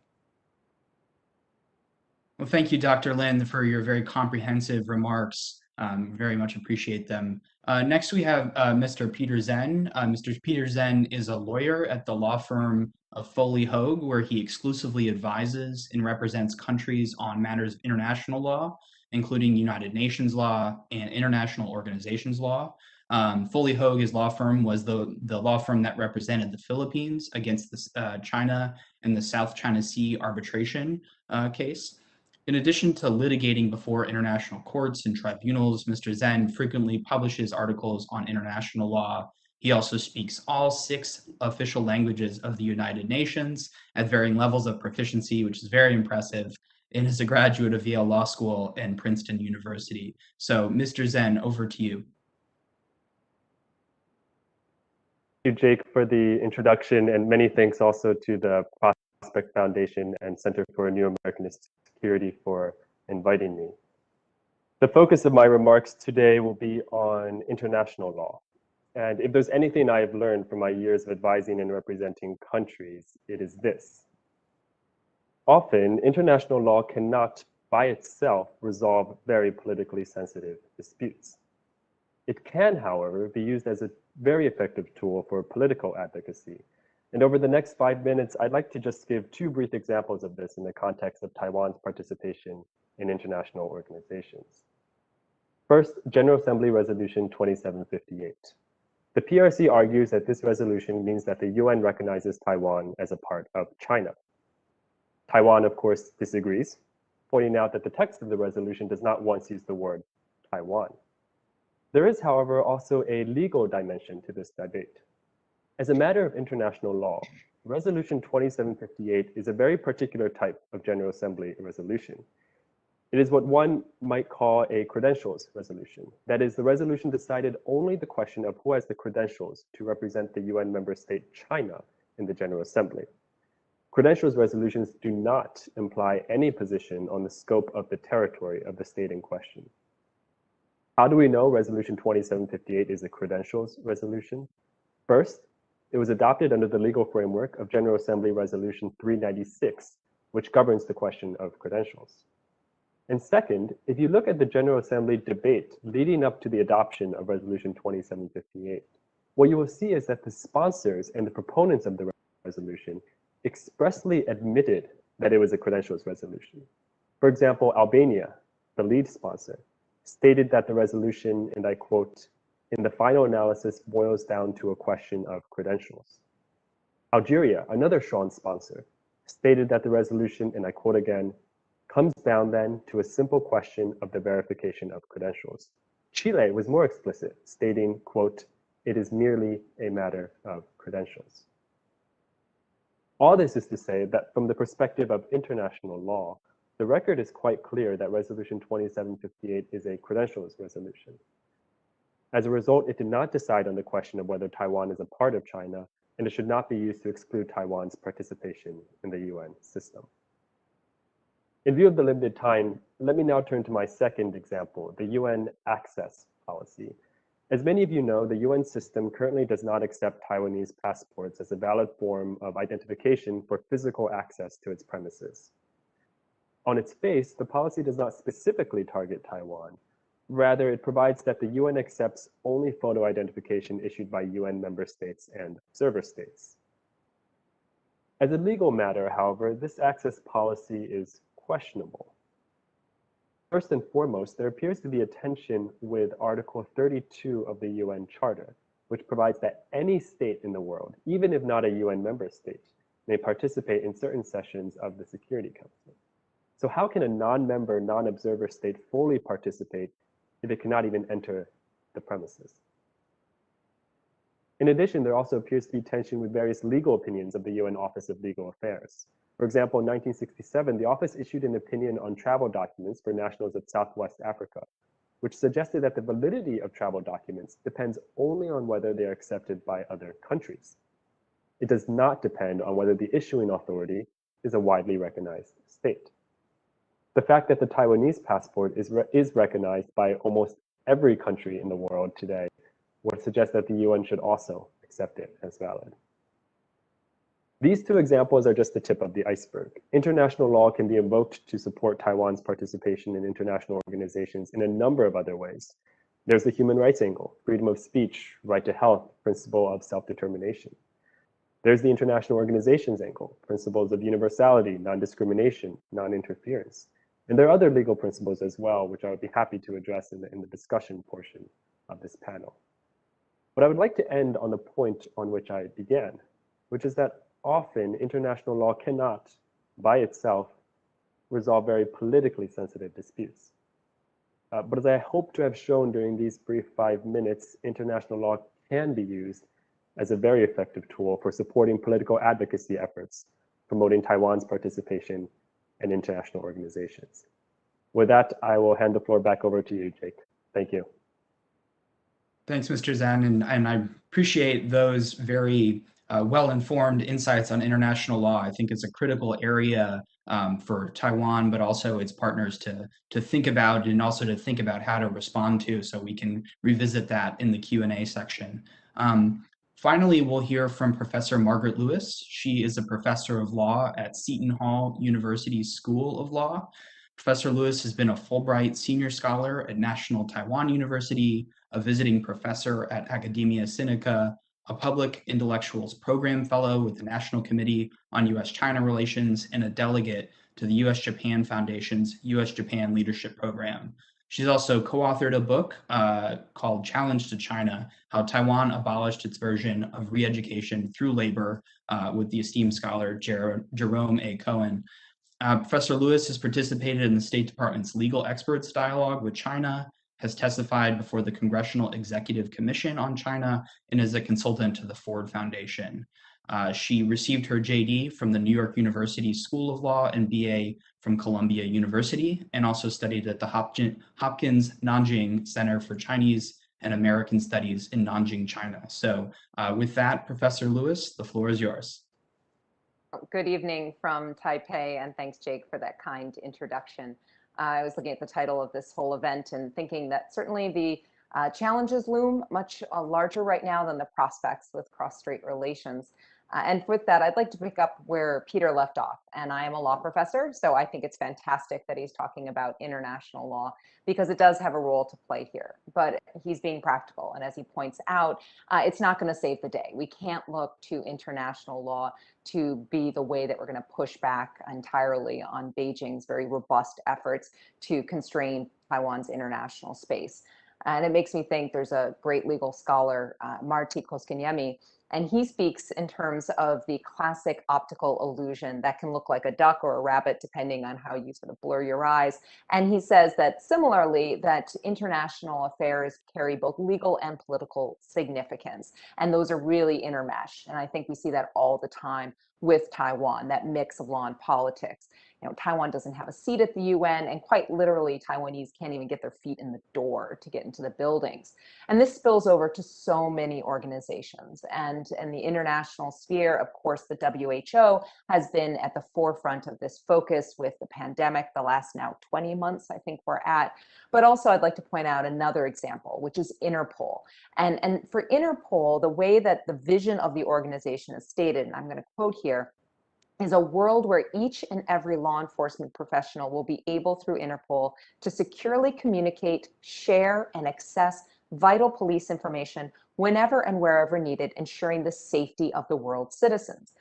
Well, thank you, Dr. Lin, for your very comprehensive remarks. Very much appreciate them. Next, we have Mr. Peter Zen. Mr. Peter Zen is a lawyer at the law firm of Foley Hoag, where he exclusively advises and represents countries on matters of international law, including United Nations law and international organizations law. Foley Hoag, his law firm, was the law firm that represented the Philippines against China and the South China Sea arbitration case. In addition to litigating before international courts and tribunals, Mr. Zen frequently publishes articles on international law. He also speaks all 6 official languages of the United Nations at varying levels of proficiency, which is very impressive, and is a graduate of Yale Law School and Princeton University. So, Mr. Zen, over to you. Thank you, Jake, for the introduction, and many thanks also to the Prospect Foundation and Center for New American Security for inviting me. The focus of my remarks today will be on international law. And if there's anything I have learned from my years of advising and representing countries, it is this. Often, international law cannot by itself resolve very politically sensitive disputes. It can, however, be used as a very effective tool for political advocacy. And over the next 5 minutes, I'd like to just give 2 brief examples of this in the context of Taiwan's participation in international organizations. First, General Assembly Resolution 2758. The PRC argues that this resolution means that the UN recognizes Taiwan as a part of China. Taiwan, of course, disagrees, pointing out that the text of the resolution does not once use the word Taiwan. There is, however, also a legal dimension to this debate. As a matter of international law, Resolution 2758 is a very particular type of General Assembly resolution. It is what one might call a credentials resolution. That is, the resolution decided only the question of who has the credentials to represent the UN member state China in the General Assembly. Credentials resolutions do not imply any position on the scope of the territory of the state in question. How do we know Resolution 2758 is a credentials resolution? First, it was adopted under the legal framework of General Assembly Resolution 396, which governs the question of credentials. And second, if you look at the General Assembly debate leading up to the adoption of Resolution 2758, what you will see is that the sponsors and the proponents of the resolution expressly admitted that it was a credentials resolution. For example, Albania, the lead sponsor, stated that the resolution, and I quote, in the final analysis boils down to a question of credentials. Algeria, another strong sponsor, stated that the resolution, and I quote again, comes down then to a simple question of the verification of credentials. Chile was more explicit, stating, quote, it is merely a matter of credentials. All this is to say that from the perspective of international law, the record is quite clear that Resolution 2758 is a credentials resolution. As a result, it did not decide on the question of whether Taiwan is a part of China, and it should not be used to exclude Taiwan's participation in the UN system. In view of the limited time, let me now turn to my second example, the UN access policy. As many of you know, the UN system currently does not accept Taiwanese passports as a valid form of identification for physical access to its premises. On its face, the policy does not specifically target Taiwan. Rather, it provides that the UN accepts only photo identification issued by UN member states and observer states. As a legal matter, however, this access policy is questionable. First and foremost, there appears to be a tension with Article 32 of the UN Charter, which provides that any state in the world, even if not a UN member state, may participate in certain sessions of the Security Council. So how can a non-member, non-observer state fully participate if it cannot even enter the premises? In addition, there also appears to be tension with various legal opinions of the UN Office of Legal Affairs. For example, in 1967, the office issued an opinion on travel documents for nationals of Southwest Africa, which suggested that the validity of travel documents depends only on whether they are accepted by other countries. It does not depend on whether the issuing authority is a widely recognized state. The fact that the Taiwanese passport is recognized by almost every country in the world today would suggest that the UN should also accept it as valid. These two examples are just the tip of the iceberg. International law can be invoked to support Taiwan's participation in international organizations in a number of other ways. There's the human rights angle, freedom of speech, right to health, principle of self-determination. There's the international organizations angle, principles of universality, non-discrimination, non-interference. And there are other legal principles as well, which I would be happy to address in the discussion portion of this panel. But I would like to end on the point on which I began, which is that often international law cannot, by itself, resolve very politically sensitive disputes. But as I hope to have shown during these brief 5 minutes, international law can be used as a very effective tool for supporting political advocacy efforts, promoting Taiwan's participation in international organizations. With that, I will hand the floor back over to you, Jake. Thank you. Thanks, Mr. Zhang, and I appreciate those very well-informed insights on international law. I think it's a critical area for Taiwan, but also its partners to think about, and also to think about how to respond to, so we can revisit that in the Q&A section. Finally, we'll hear from Professor Margaret Lewis. She is a professor of law at Seton Hall University School of Law. Professor Lewis has been a Fulbright Senior Scholar at National Taiwan University, a visiting professor at Academia Sinica, a Public Intellectuals Program Fellow with the National Committee on U.S.-China Relations, and a delegate to the U.S.-Japan Foundation's U.S.-Japan Leadership Program. She's also co-authored a book called Challenge to China, How Taiwan Abolished Its Version of Re-Education Through Labor, with the esteemed scholar Jerome A. Cohen. Professor Lewis has participated in the State Department's Legal Experts Dialogue with China, has testified before the Congressional Executive Commission on China, and is a consultant to the Ford Foundation. She received her JD from the New York University School of Law and BA from Columbia University, and also studied at the Hopkins Nanjing Center for Chinese and American Studies in Nanjing, China. So with that, Professor Lewis, the floor is yours. Good evening from Taipei, and thanks, Jake, for that kind introduction. I was looking at the title of this whole event and thinking that certainly the challenges loom much larger right now than the prospects with cross-strait relations. And with that, I'd like to pick up where Peter left off. And I am a law professor, so I think it's fantastic that he's talking about international law, because it does have a role to play here. But he's being practical. And as he points out, it's not going to save the day. We can't look to international law to be the way that we're going to push back entirely on Beijing's very robust efforts to constrain Taiwan's international space. And it makes me think there's a great legal scholar, Marty Koskiniemi, and he speaks in terms of the classic optical illusion that can look like a duck or a rabbit, depending on how you sort of blur your eyes. And he says that similarly, that international affairs carry both legal and political significance, and those are really intermeshed. And I think we see that all the time with Taiwan, that mix of law and politics. You know, Taiwan doesn't have a seat at the UN, and quite literally, Taiwanese can't even get their feet in the door to get into the buildings. And this spills over to so many organizations. And in the international sphere, of course, the WHO has been at the forefront of this focus with the pandemic, the last now 20 months, I think we're at. But also, I'd like to point out another example, which is Interpol. And for Interpol, the way that the vision of the organization is stated, and I'm going to quote here, is a world where each and every law enforcement professional will be able, through Interpol, to securely communicate, share, and access vital police information whenever and wherever needed, ensuring the safety of the world's citizens.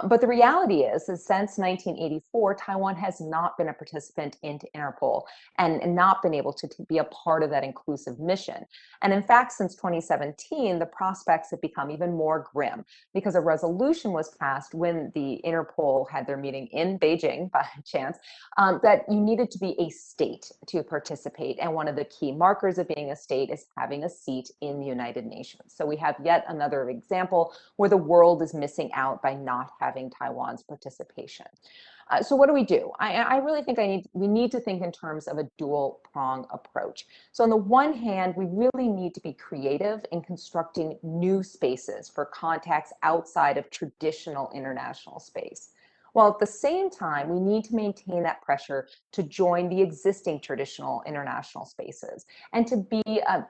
But the reality is since 1984, Taiwan has not been a participant into Interpol and not been able to be a part of that inclusive mission. And in fact, since 2017, the prospects have become even more grim, because a resolution was passed when the Interpol had their meeting in Beijing, by chance, that you needed to be a state to participate. And one of the key markers of being a state is having a seat in the United Nations. So we have yet another example where the world is missing out by not having Taiwan's participation. So what do? I really think we need to think in terms of a dual prong approach. So on the one hand, we really need to be creative in constructing new spaces for contacts outside of traditional international space. while at the same time, we need to maintain that pressure to join the existing traditional international spaces and to be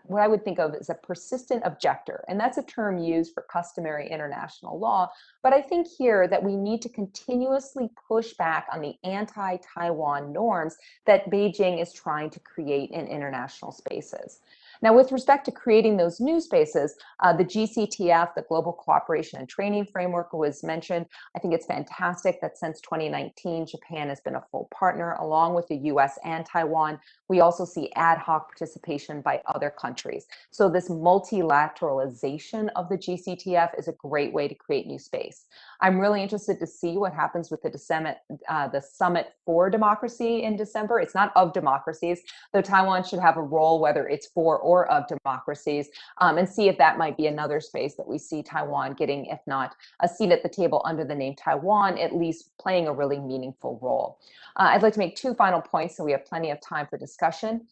what I would think of as a persistent objector. And that's a term used for customary international law. But I think here that we need to continuously push back on the anti-Taiwan norms that Beijing is trying to create in international spaces. Now, with respect to creating those new spaces, the GCTF, the Global Cooperation and Training Framework, was mentioned. I think it's fantastic that since 2019, Japan has been a full partner along with the US and Taiwan. We also see ad hoc participation by other countries. So this multilateralization of the GCTF is a great way to create new space. I'm really interested to see what happens with the Summit for Democracy in December. It's not of democracies, though Taiwan should have a role, whether it's for or of democracies, and see if that might be another space that we see Taiwan getting, if not a seat at the table under the name Taiwan, at least playing a really meaningful role. I'd like to make two final points so we have plenty of time for discussion.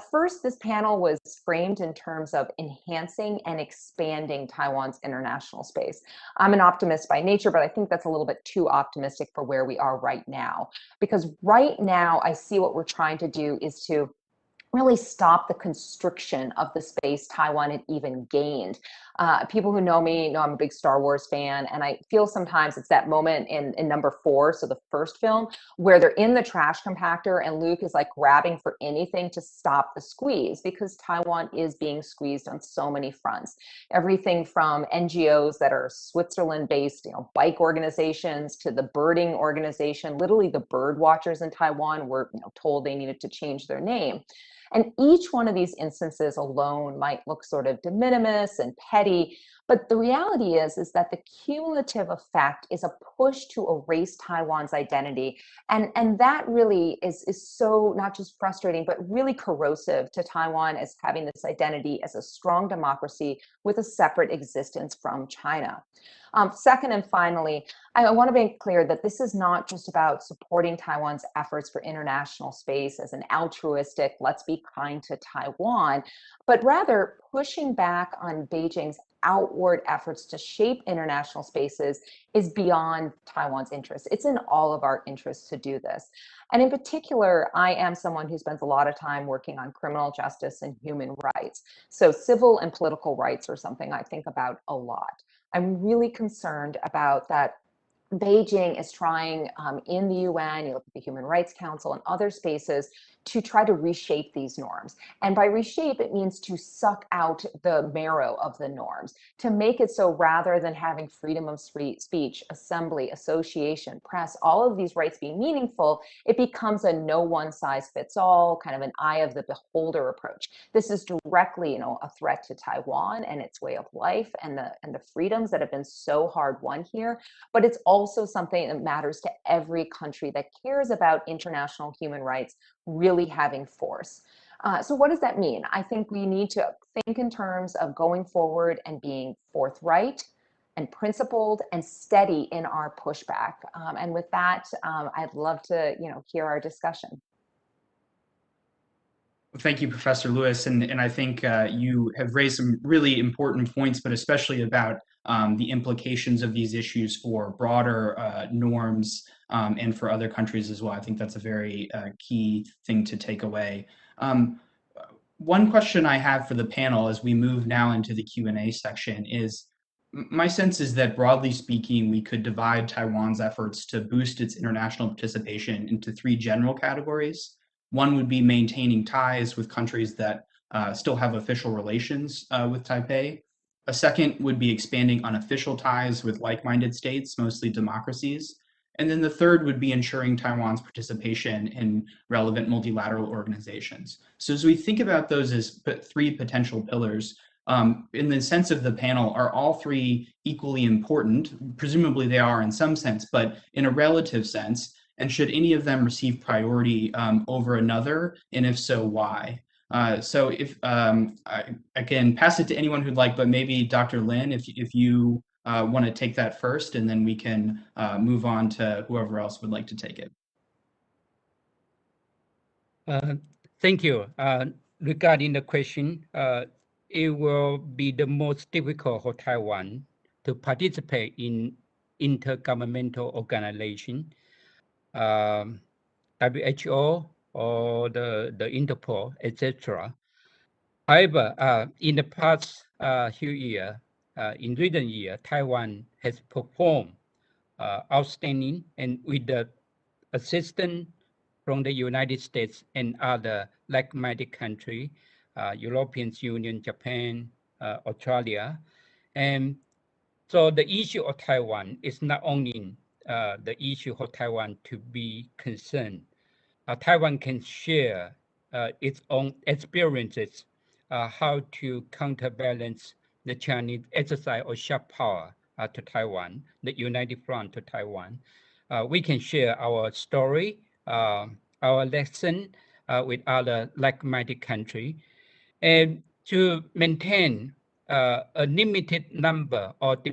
First, this panel was framed in terms of enhancing and expanding Taiwan's international space. I'm an optimist by nature, but I think that's a little bit too optimistic for where we are right now. Because right now, I see what we're trying to do is to really stop the constriction of the space Taiwan had even gained. People who know me know I'm a big Star Wars fan, and I feel sometimes it's that moment in number 4, so the first film, where they're in the trash compactor and Luke is like grabbing for anything to stop the squeeze, because Taiwan is being squeezed on so many fronts. Everything from NGOs that are Switzerland-based, bike organizations, to the birding organization. Literally, the bird watchers in Taiwan were told they needed to change their name. And each one of these instances alone might look sort of de minimis and petty, but the reality is that the cumulative effect is a push to erase Taiwan's identity. And that really is so not just frustrating, but really corrosive to Taiwan as having this identity as a strong democracy with a separate existence from China. Second and finally, I want to make clear that this is not just about supporting Taiwan's efforts for international space as an altruistic, let's be kind to Taiwan, but rather pushing back on Beijing's outward efforts to shape international spaces is beyond Taiwan's interests. It's in all of our interests to do this. And in particular, I am someone who spends a lot of time working on criminal justice and human rights. So civil and political rights are something I think about a lot. I'm really concerned about that. Beijing is trying in the UN, you look at the Human Rights Council and other spaces, to try to reshape these norms. And by reshape, it means to suck out the marrow of the norms, to make it so rather than having freedom of speech, assembly, association, press, all of these rights being meaningful, it becomes a no one size fits all, kind of an eye of the beholder approach. This is directly, a threat to Taiwan and its way of life and the freedoms that have been so hard won here. But it's also something that matters to every country that cares about international human rights really having force. So what does that mean? I think we need to think in terms of going forward and being forthright and principled and steady in our pushback. And with that, I'd love to hear our discussion. Thank you, Professor Lewis. And I think you have raised some really important points, but especially about the implications of these issues for broader norms and for other countries as well. I think that's a very key thing to take away. One question I have for the panel as we move now into the Q&A section is, my sense is that broadly speaking, we could divide Taiwan's efforts to boost its international participation into 3 general categories. One would be maintaining ties with countries that still have official relations with Taipei. A second would be expanding unofficial ties with like-minded states, mostly democracies. And then the third would be ensuring Taiwan's participation in relevant multilateral organizations. So as we think about those as 3 potential pillars, in the sense of the panel, are all 3 equally important? Presumably they are in some sense, but in a relative sense. And should any of them receive priority over another? And if so, why? So if I can pass it to anyone who'd like, but maybe Dr. Lin, if you want to take that first, and then we can move on to whoever else would like to take it. Thank you. Regarding the question, it will be the most difficult for Taiwan to participate in intergovernmental organization, WHO or the Interpol, etc. However, in the past few years, in recent years, Taiwan has performed outstanding, and with the assistance from the United States and other like-minded countries, European Union, Japan, Australia. And so the issue of Taiwan is not only the issue for Taiwan to be concerned. Taiwan can share its own experiences, how to counterbalance the Chinese exercise of sharp power to Taiwan, the United Front to Taiwan. We can share our story, our lesson with other like-minded countries, and to maintain a limited number of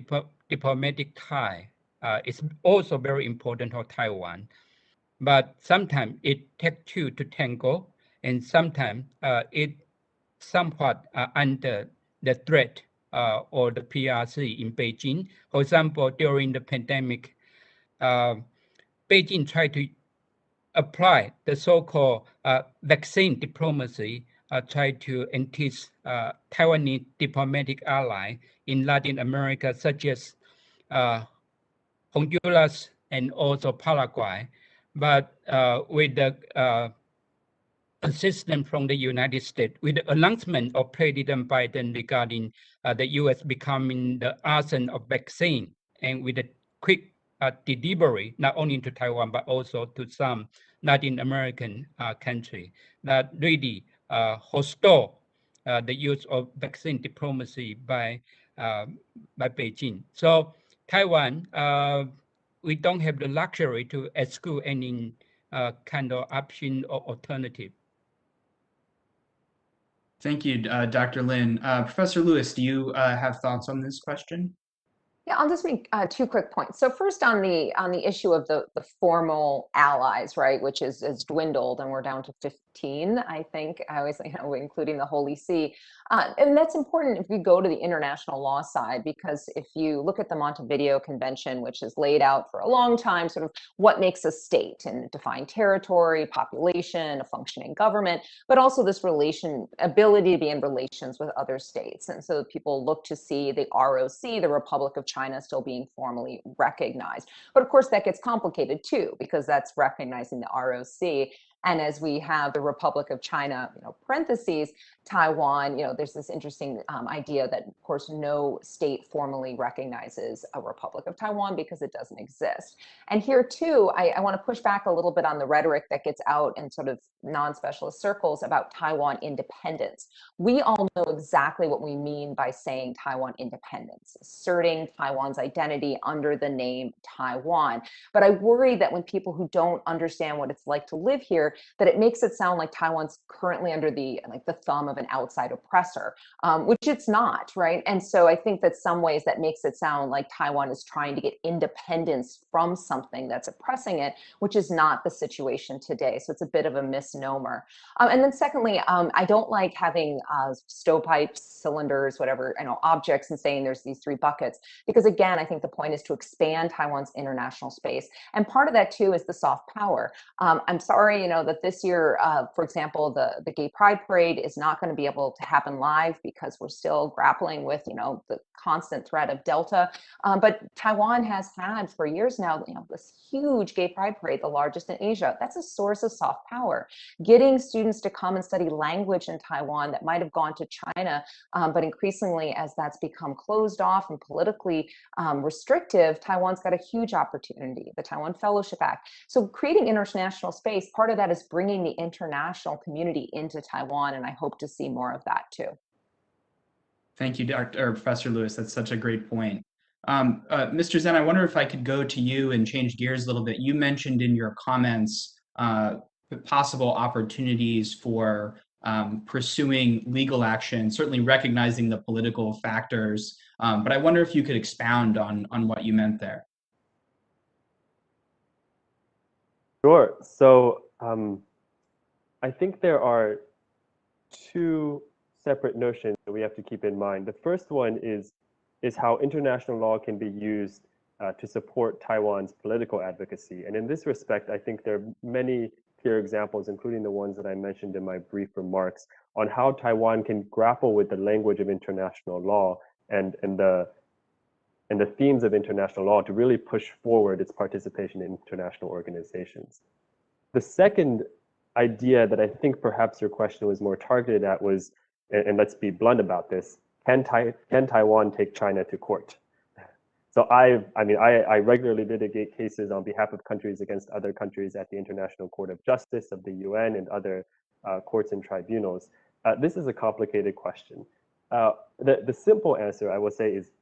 diplomatic ties is also very important for Taiwan. But sometimes it takes two to tango, and sometimes it somewhat under the threat or the PRC in Beijing. For example, during the pandemic, Beijing tried to apply the so-called vaccine diplomacy, try to enlist Taiwanese diplomatic ally in Latin America, such as Honduras and also Paraguay. But with the assistance from the United States, with the announcement of President Biden regarding the U.S. becoming the arsenal of vaccine, and with a quick delivery, not only to Taiwan, but also to some Latin American country, that really forestall the use of vaccine diplomacy by Beijing. So Taiwan, we don't have the luxury to exclude any kind of option or alternative. Thank you, Dr. Lin. Professor Lewis, do you have thoughts on this question? Yeah, I'll just make two quick points. So first on the issue of the formal allies, right, which has dwindled, and we're down to 15, I think, I always, including the Holy See. And that's important if you go to the international law side, because if you look at the Montevideo Convention, which is laid out for a long time, sort of what makes a state and define territory, population, a functioning government, but also this ability to be in relations with other states. And so people look to see the ROC, the Republic of China, still being formally recognized. But of course, that gets complicated too, because that's recognizing the ROC. And as we have the Republic of China, parentheses, Taiwan, there's this interesting idea that, of course, no state formally recognizes a Republic of Taiwan because it doesn't exist. And here, too, I want to push back a little bit on the rhetoric that gets out in sort of non-specialist circles about Taiwan independence. We all know exactly what we mean by saying Taiwan independence, asserting Taiwan's identity under the name Taiwan. But I worry that when people who don't understand what it's like to live here, that it makes it sound like Taiwan's currently under the thumb of an outside oppressor, which it's not, right? And so I think that some ways that makes it sound like Taiwan is trying to get independence from something that's oppressing it, which is not the situation today. So it's a bit of a misnomer. And then secondly, I don't like having stovepipes, cylinders, whatever, objects, and saying there's these three buckets, because again, I think the point is to expand Taiwan's international space. And part of that too is the soft power. I'm sorry, that this year, for example, the Gay Pride Parade is not going to be able to happen live because we're still grappling with, the constant threat of Delta. But Taiwan has had for years now, this huge Gay Pride Parade, the largest in Asia. That's a source of soft power. Getting students to come and study language in Taiwan that might have gone to China, but increasingly as that's become closed off and politically restrictive, Taiwan's got a huge opportunity, the Taiwan Fellowship Act. So creating international space, part of that is bringing the international community into Taiwan, and I hope to see more of that too. Thank you, Professor Lewis. That's such a great point. Mr. Zhen, I wonder if I could go to you and change gears a little bit. You mentioned in your comments possible opportunities for pursuing legal action, certainly recognizing the political factors, but I wonder if you could expound on what you meant there. Sure. So I think there are two separate notions that we have to keep in mind. The first one is how international law can be used to support Taiwan's political advocacy. And in this respect, I think there are many clear examples, including the ones that I mentioned in my brief remarks, on how Taiwan can grapple with the language of international law and the themes of international law to really push forward its participation in international organizations. The second idea that I think perhaps your question was more targeted at was, and let's be blunt about this, can Taiwan take China to court? So I regularly litigate cases on behalf of countries against other countries at the International Court of Justice of the UN and other courts and tribunals. This is a complicated question. The simple answer I will say is,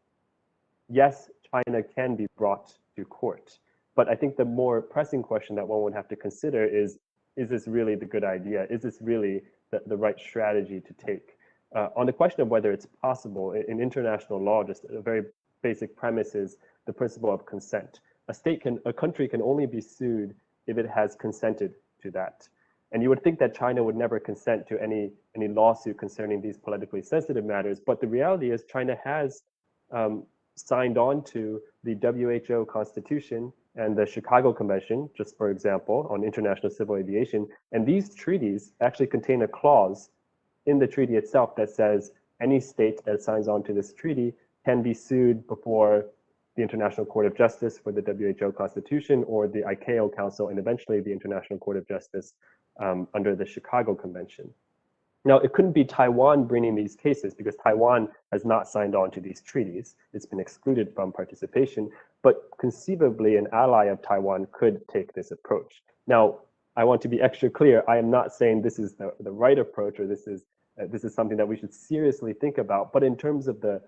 yes, China can be brought to court. But I think the more pressing question that one would have to consider is this really the good idea? Is this really the right strategy to take? On the question of whether it's possible, in international law, just a very basic premise is the principle of consent. A country can only be sued if it has consented to that. And you would think that China would never consent to any lawsuit concerning these politically sensitive matters, but the reality is China has signed on to the WHO Constitution and the Chicago Convention, just for example, on international civil aviation. And these treaties actually contain a clause in the treaty itself that says any state that signs on to this treaty can be sued before the International Court of Justice for the WHO Constitution or the ICAO Council, and eventually the International Court of Justice under the Chicago Convention. Now, it couldn't be Taiwan bringing these cases because Taiwan has not signed on to these treaties. It's been excluded from participation, but conceivably an ally of Taiwan could take this approach. Now, I want to be extra clear. I am not saying this is the right approach or this is something that we should seriously think about, but in terms of the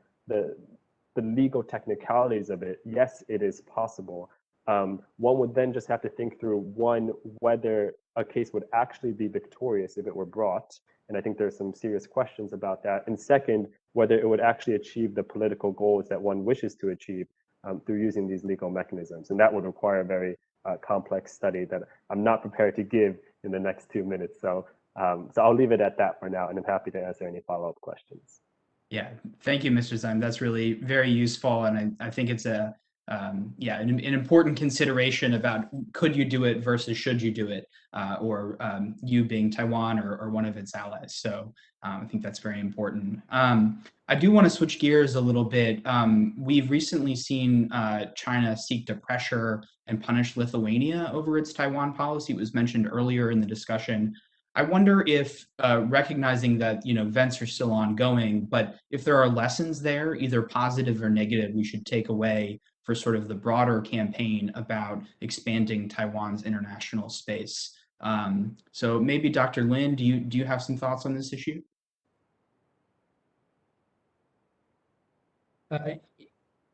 legal technicalities of it, yes, it is possible. One would then just have to think through, one, whether a case would actually be victorious if it were brought. And I think there's some serious questions about that. And second, whether it would actually achieve the political goals that one wishes to achieve through using these legal mechanisms. And that would require a very complex study that I'm not prepared to give in the next 2 minutes. So I'll leave it at that for now, and I'm happy to answer any follow-up questions. Yeah, thank you, Mr. Zime. That's really very useful. And I think it's an important consideration about could you do it versus should you do it, or you being Taiwan or one of its allies. So I think that's very important. I do want to switch gears a little bit. We've recently seen China seek to pressure and punish Lithuania over its Taiwan policy. It was mentioned earlier in the discussion. I wonder if, recognizing that events are still ongoing, but if there are lessons there, either positive or negative, we should take away for sort of the broader campaign about expanding Taiwan's international space. So maybe Dr. Lin, do you have some thoughts on this issue?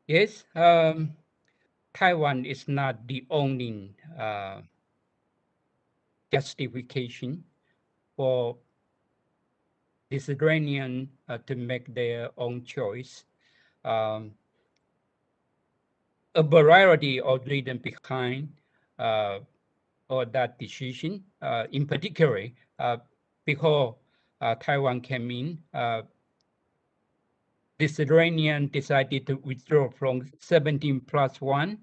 Yes, Taiwan is not the only justification for Lithuanians to make their own choice. A variety of reasons behind or that decision. In particular, before Taiwan came in, Lithuania decided to withdraw from 17+1,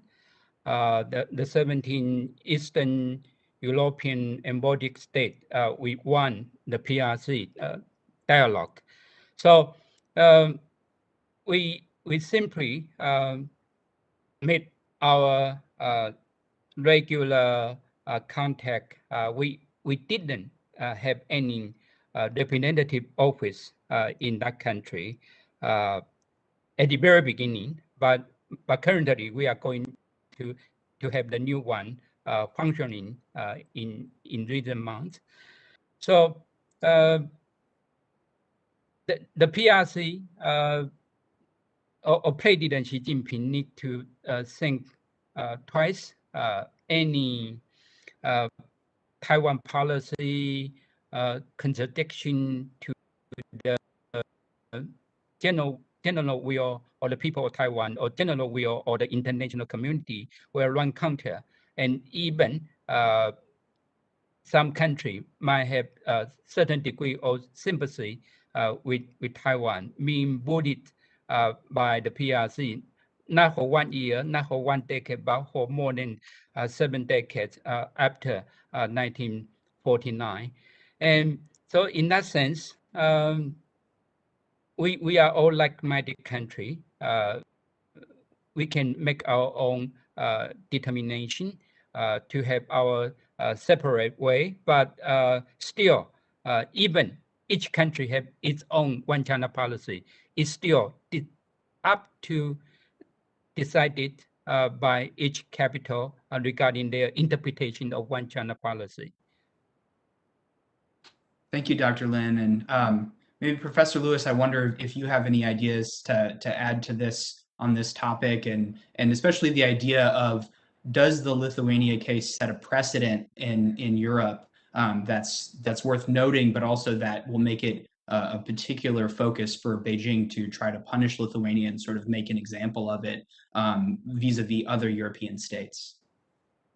the 17 Eastern European and Baltic states. We won the PRC dialogue. So we simply made our regular contact. We didn't have any representative office in that country at the very beginning, but currently we are going to have the new one functioning in recent months. So the PRC or President Xi Jinping need to think twice any Taiwan policy contradiction to the general will of the people of Taiwan or general will of the international community will run counter, and even some country might have a certain degree of sympathy with Taiwan, being bullied by the PRC, not for 1 year, not for 1 decade, but for more than 7 decades after 1949. And so in that sense, we are all like-minded country. We can make our own determination to have our separate way, but still, even each country have its own one China policy. It's still up to decided by each capital regarding their interpretation of one China policy. Thank you, Dr. Lin. And maybe Professor Lewis, I wonder if you have any ideas to add to this on this topic, and especially the idea of, does the Lithuania case set a precedent in Europe that's worth noting, but also that will make it a particular focus for Beijing to try to punish Lithuania and sort of make an example of it vis-a-vis other European states?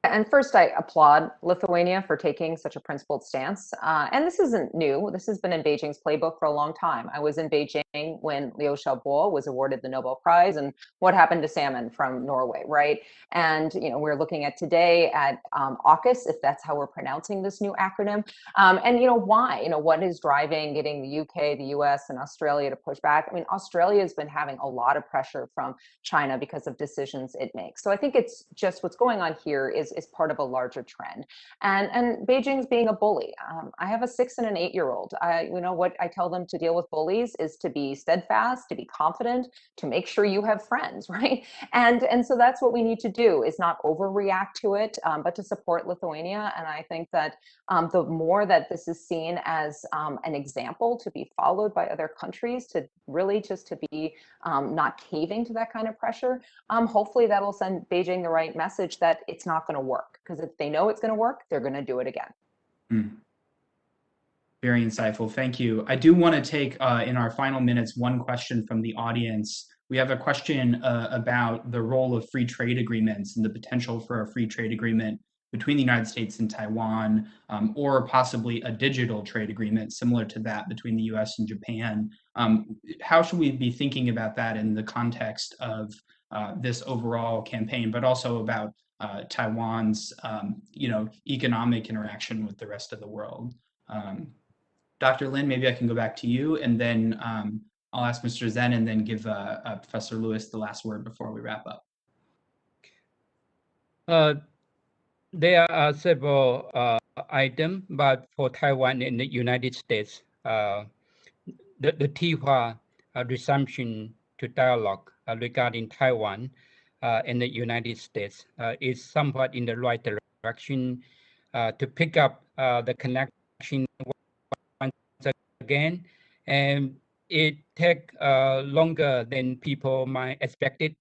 And first, I applaud Lithuania for taking such a principled stance. And this isn't new. This has been in Beijing's playbook for a long time. I was in Beijing when Liu Xiaobo was awarded the Nobel Prize, and what happened to salmon from Norway, right? And we're looking at today at AUKUS, if that's how we're pronouncing this new acronym. And why? What is driving getting the UK, the US, and Australia to push back? I mean, Australia has been having a lot of pressure from China because of decisions it makes. So I think it's just what's going on here is part of a larger trend. And Beijing's being a bully. I have a 6 and an 8-year-old. What I tell them to deal with bullies is to be steadfast, to be confident, to make sure you have friends, right? And so that's what we need to do, is not overreact to it, but to support Lithuania. And I think that the more that this is seen as an example to be followed by other countries, to really just to be not caving to that kind of pressure, hopefully that'll send Beijing the right message that it's not going to work, because if they know it's going to work, they're going to do it again. Very insightful. Thank you. I do want to take in our final minutes one question from the audience. We have a question about the role of free trade agreements and the potential for a free trade agreement between the United States and Taiwan, or possibly a digital trade agreement similar to that between the US and Japan. How should we be thinking about that in the context of this overall campaign, but also about Taiwan's economic interaction with the rest of the world? Dr. Lin, maybe I can go back to you, and then I'll ask Mr. Zhen, and then give Professor Lewis the last word before we wrap up. There are several items, but for Taiwan and the United States, the Taiwan resumption to dialogue regarding Taiwan and the United States is somewhat in the right direction to pick up the connection once again. And it takes longer than people might expect it.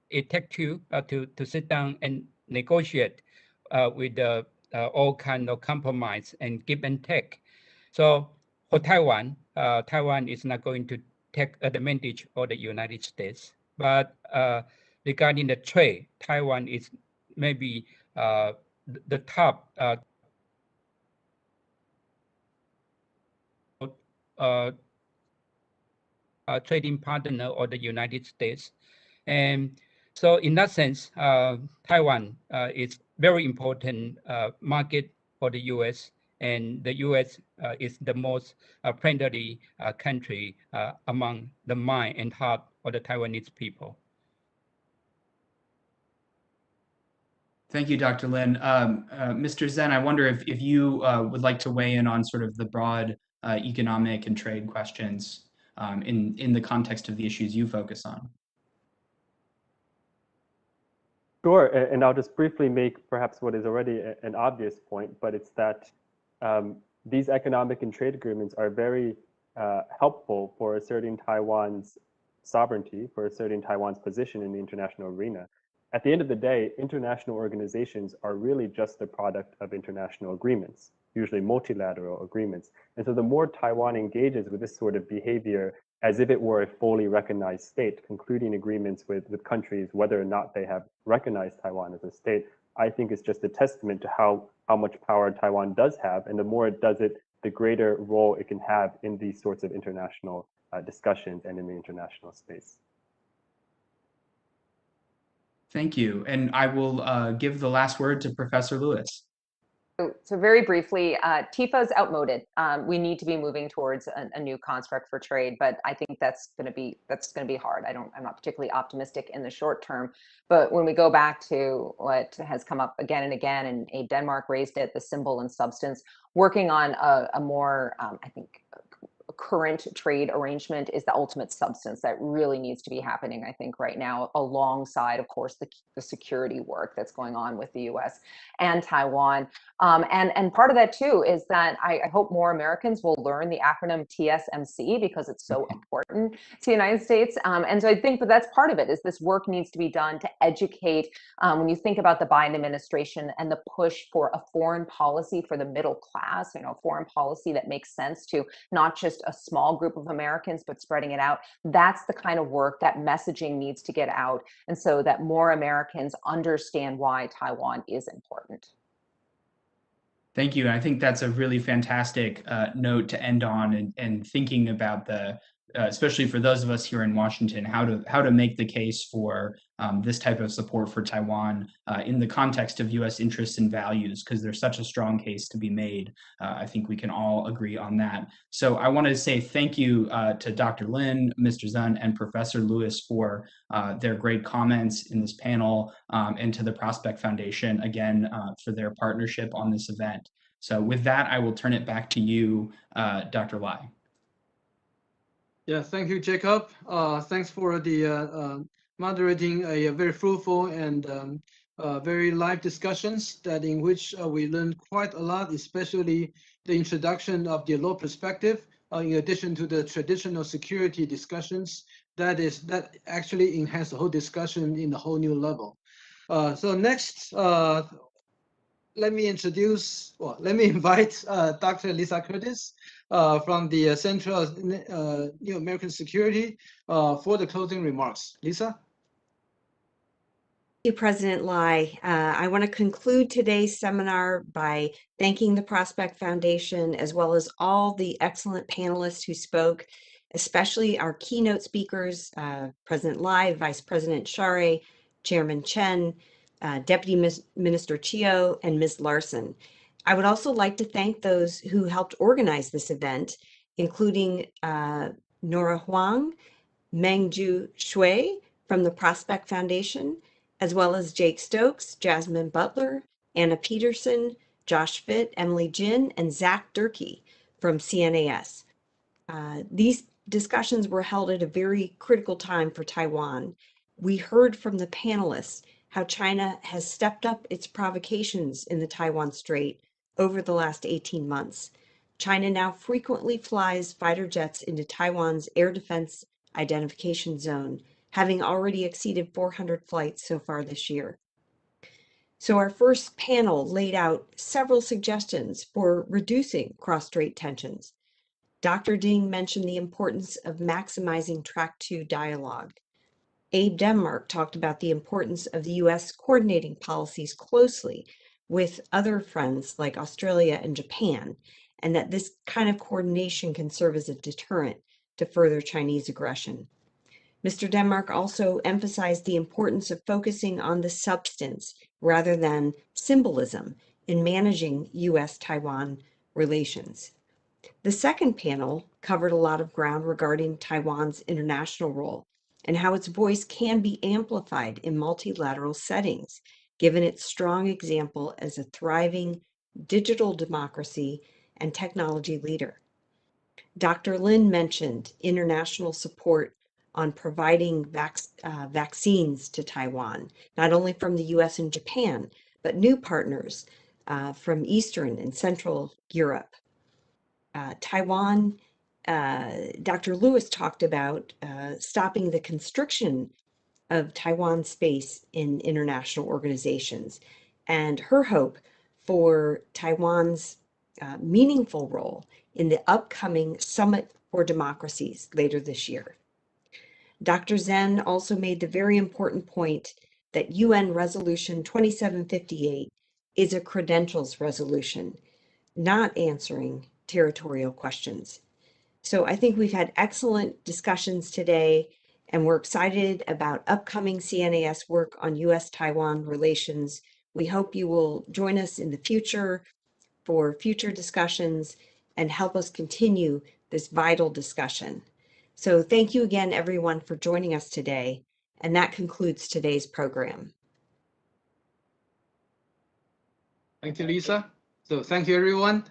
It takes two to sit down and negotiate with all kind of compromise and give and take. So for Taiwan, Taiwan is not going to take advantage of the United States. But regarding the trade, Taiwan is maybe the top trading partner of the United States. And so in that sense, Taiwan is very important market for the US, and the US is the most friendly country among the mind and heart of the Taiwanese people. Thank you, Dr. Lin. Mr. Zhen, I wonder if you would like to weigh in on sort of the broad economic and trade questions in the context of the issues you focus on. Sure, and I'll just briefly make perhaps what is already an obvious point, but it's that these economic and trade agreements are very helpful for asserting Taiwan's sovereignty, for asserting Taiwan's position in the international arena. At the end of the day, international organizations are really just the product of international agreements, usually multilateral agreements. And so the more Taiwan engages with this sort of behavior as if it were a fully recognized state, concluding agreements with countries, whether or not they have recognized Taiwan as a state, I think is just a testament to how much power Taiwan does have. And the more it does it, the greater role it can have in these sorts of international discussions and in the international space. Thank you. And I will give the last word to Professor Lewis. So very briefly, TIFA is outmoded. We need to be moving towards a new construct for trade, but I think that's going to be hard. I'm not particularly optimistic in the short term. But when we go back to what has come up again and again, and Abe Denmark raised it, the symbol and substance, working on a more, I think, current trade arrangement is the ultimate substance that really needs to be happening, I think, right now, alongside, of course, the security work that's going on with the US and Taiwan. And part of that, too, is that I hope more Americans will learn the acronym TSMC because it's so important to the United States. And so I think that that's part of it, is this work needs to be done to educate. When you think about the Biden administration and the push for a foreign policy for the middle class, foreign policy that makes sense to not just a small group of Americans, but spreading it out. That's the kind of work that messaging needs to get out, and so that more Americans understand why Taiwan is important. Thank you. I think that's a really fantastic note to end on, and thinking about the, especially for those of us here in Washington, how to make the case for this type of support for Taiwan in the context of U.S. interests and values, because there's such a strong case to be made. I think we can all agree on that. So I want to say thank you to Dr. Lin, Mr. Zun, and Professor Lewis for their great comments in this panel, and to the Prospect Foundation, again, for their partnership on this event. So with that, I will turn it back to you, Dr. Lai. Yeah, thank you, Jacob. Thanks for the moderating a very fruitful and very live discussions in which we learned quite a lot, especially the introduction of the law perspective, in addition to the traditional security discussions that actually enhance the whole discussion in a whole new level. So next, let me invite Dr. Lisa Curtis from the Center of New American Security for the closing remarks. Lisa? Thank you, President Lai. I want to conclude today's seminar by thanking the Prospect Foundation, as well as all the excellent panelists who spoke, especially our keynote speakers, President Lai, Vice President Share, Chairman Chen, Deputy Minister Chio, and Ms. Larson. I would also like to thank those who helped organize this event, including Nora Huang, Mengju Shui from the Prospect Foundation, as well as Jake Stokes, Jasmine Butler, Anna Peterson, Josh Fitt, Emily Jin, and Zach Durkee from CNAS. These discussions were held at a very critical time for Taiwan. We heard from the panelists how China has stepped up its provocations in the Taiwan Strait over the last 18 months. China now frequently flies fighter jets into Taiwan's air defense identification zone, having already exceeded 400 flights so far this year. So our first panel laid out several suggestions for reducing cross-strait tensions. Dr. Ding mentioned the importance of maximizing Track 2 dialogue. Abe Denmark talked about the importance of the U.S. coordinating policies closely with other friends like Australia and Japan, and that this kind of coordination can serve as a deterrent to further Chinese aggression. Mr. Denmark also emphasized the importance of focusing on the substance rather than symbolism in managing U.S.-Taiwan relations. The second panel covered a lot of ground regarding Taiwan's international role and how its voice can be amplified in multilateral settings, given its strong example as a thriving digital democracy and technology leader. Dr. Lin mentioned international support on providing vaccines to Taiwan, not only from the US and Japan, but new partners from Eastern and Central Europe. Taiwan, Dr. Lewis talked about stopping the constriction of Taiwan space in international organizations, and her hope for Taiwan's meaningful role in the upcoming Summit for Democracies later this year. Dr. Zen also made the very important point that UN Resolution 2758 is a credentials resolution, not answering territorial questions. So I think we've had excellent discussions today, and we're excited about upcoming CNAS work on U.S.-Taiwan relations. We hope you will join us in the future for future discussions and help us continue this vital discussion. So thank you again, everyone, for joining us today. And that concludes today's program. Thank you, Lisa. So thank you, everyone.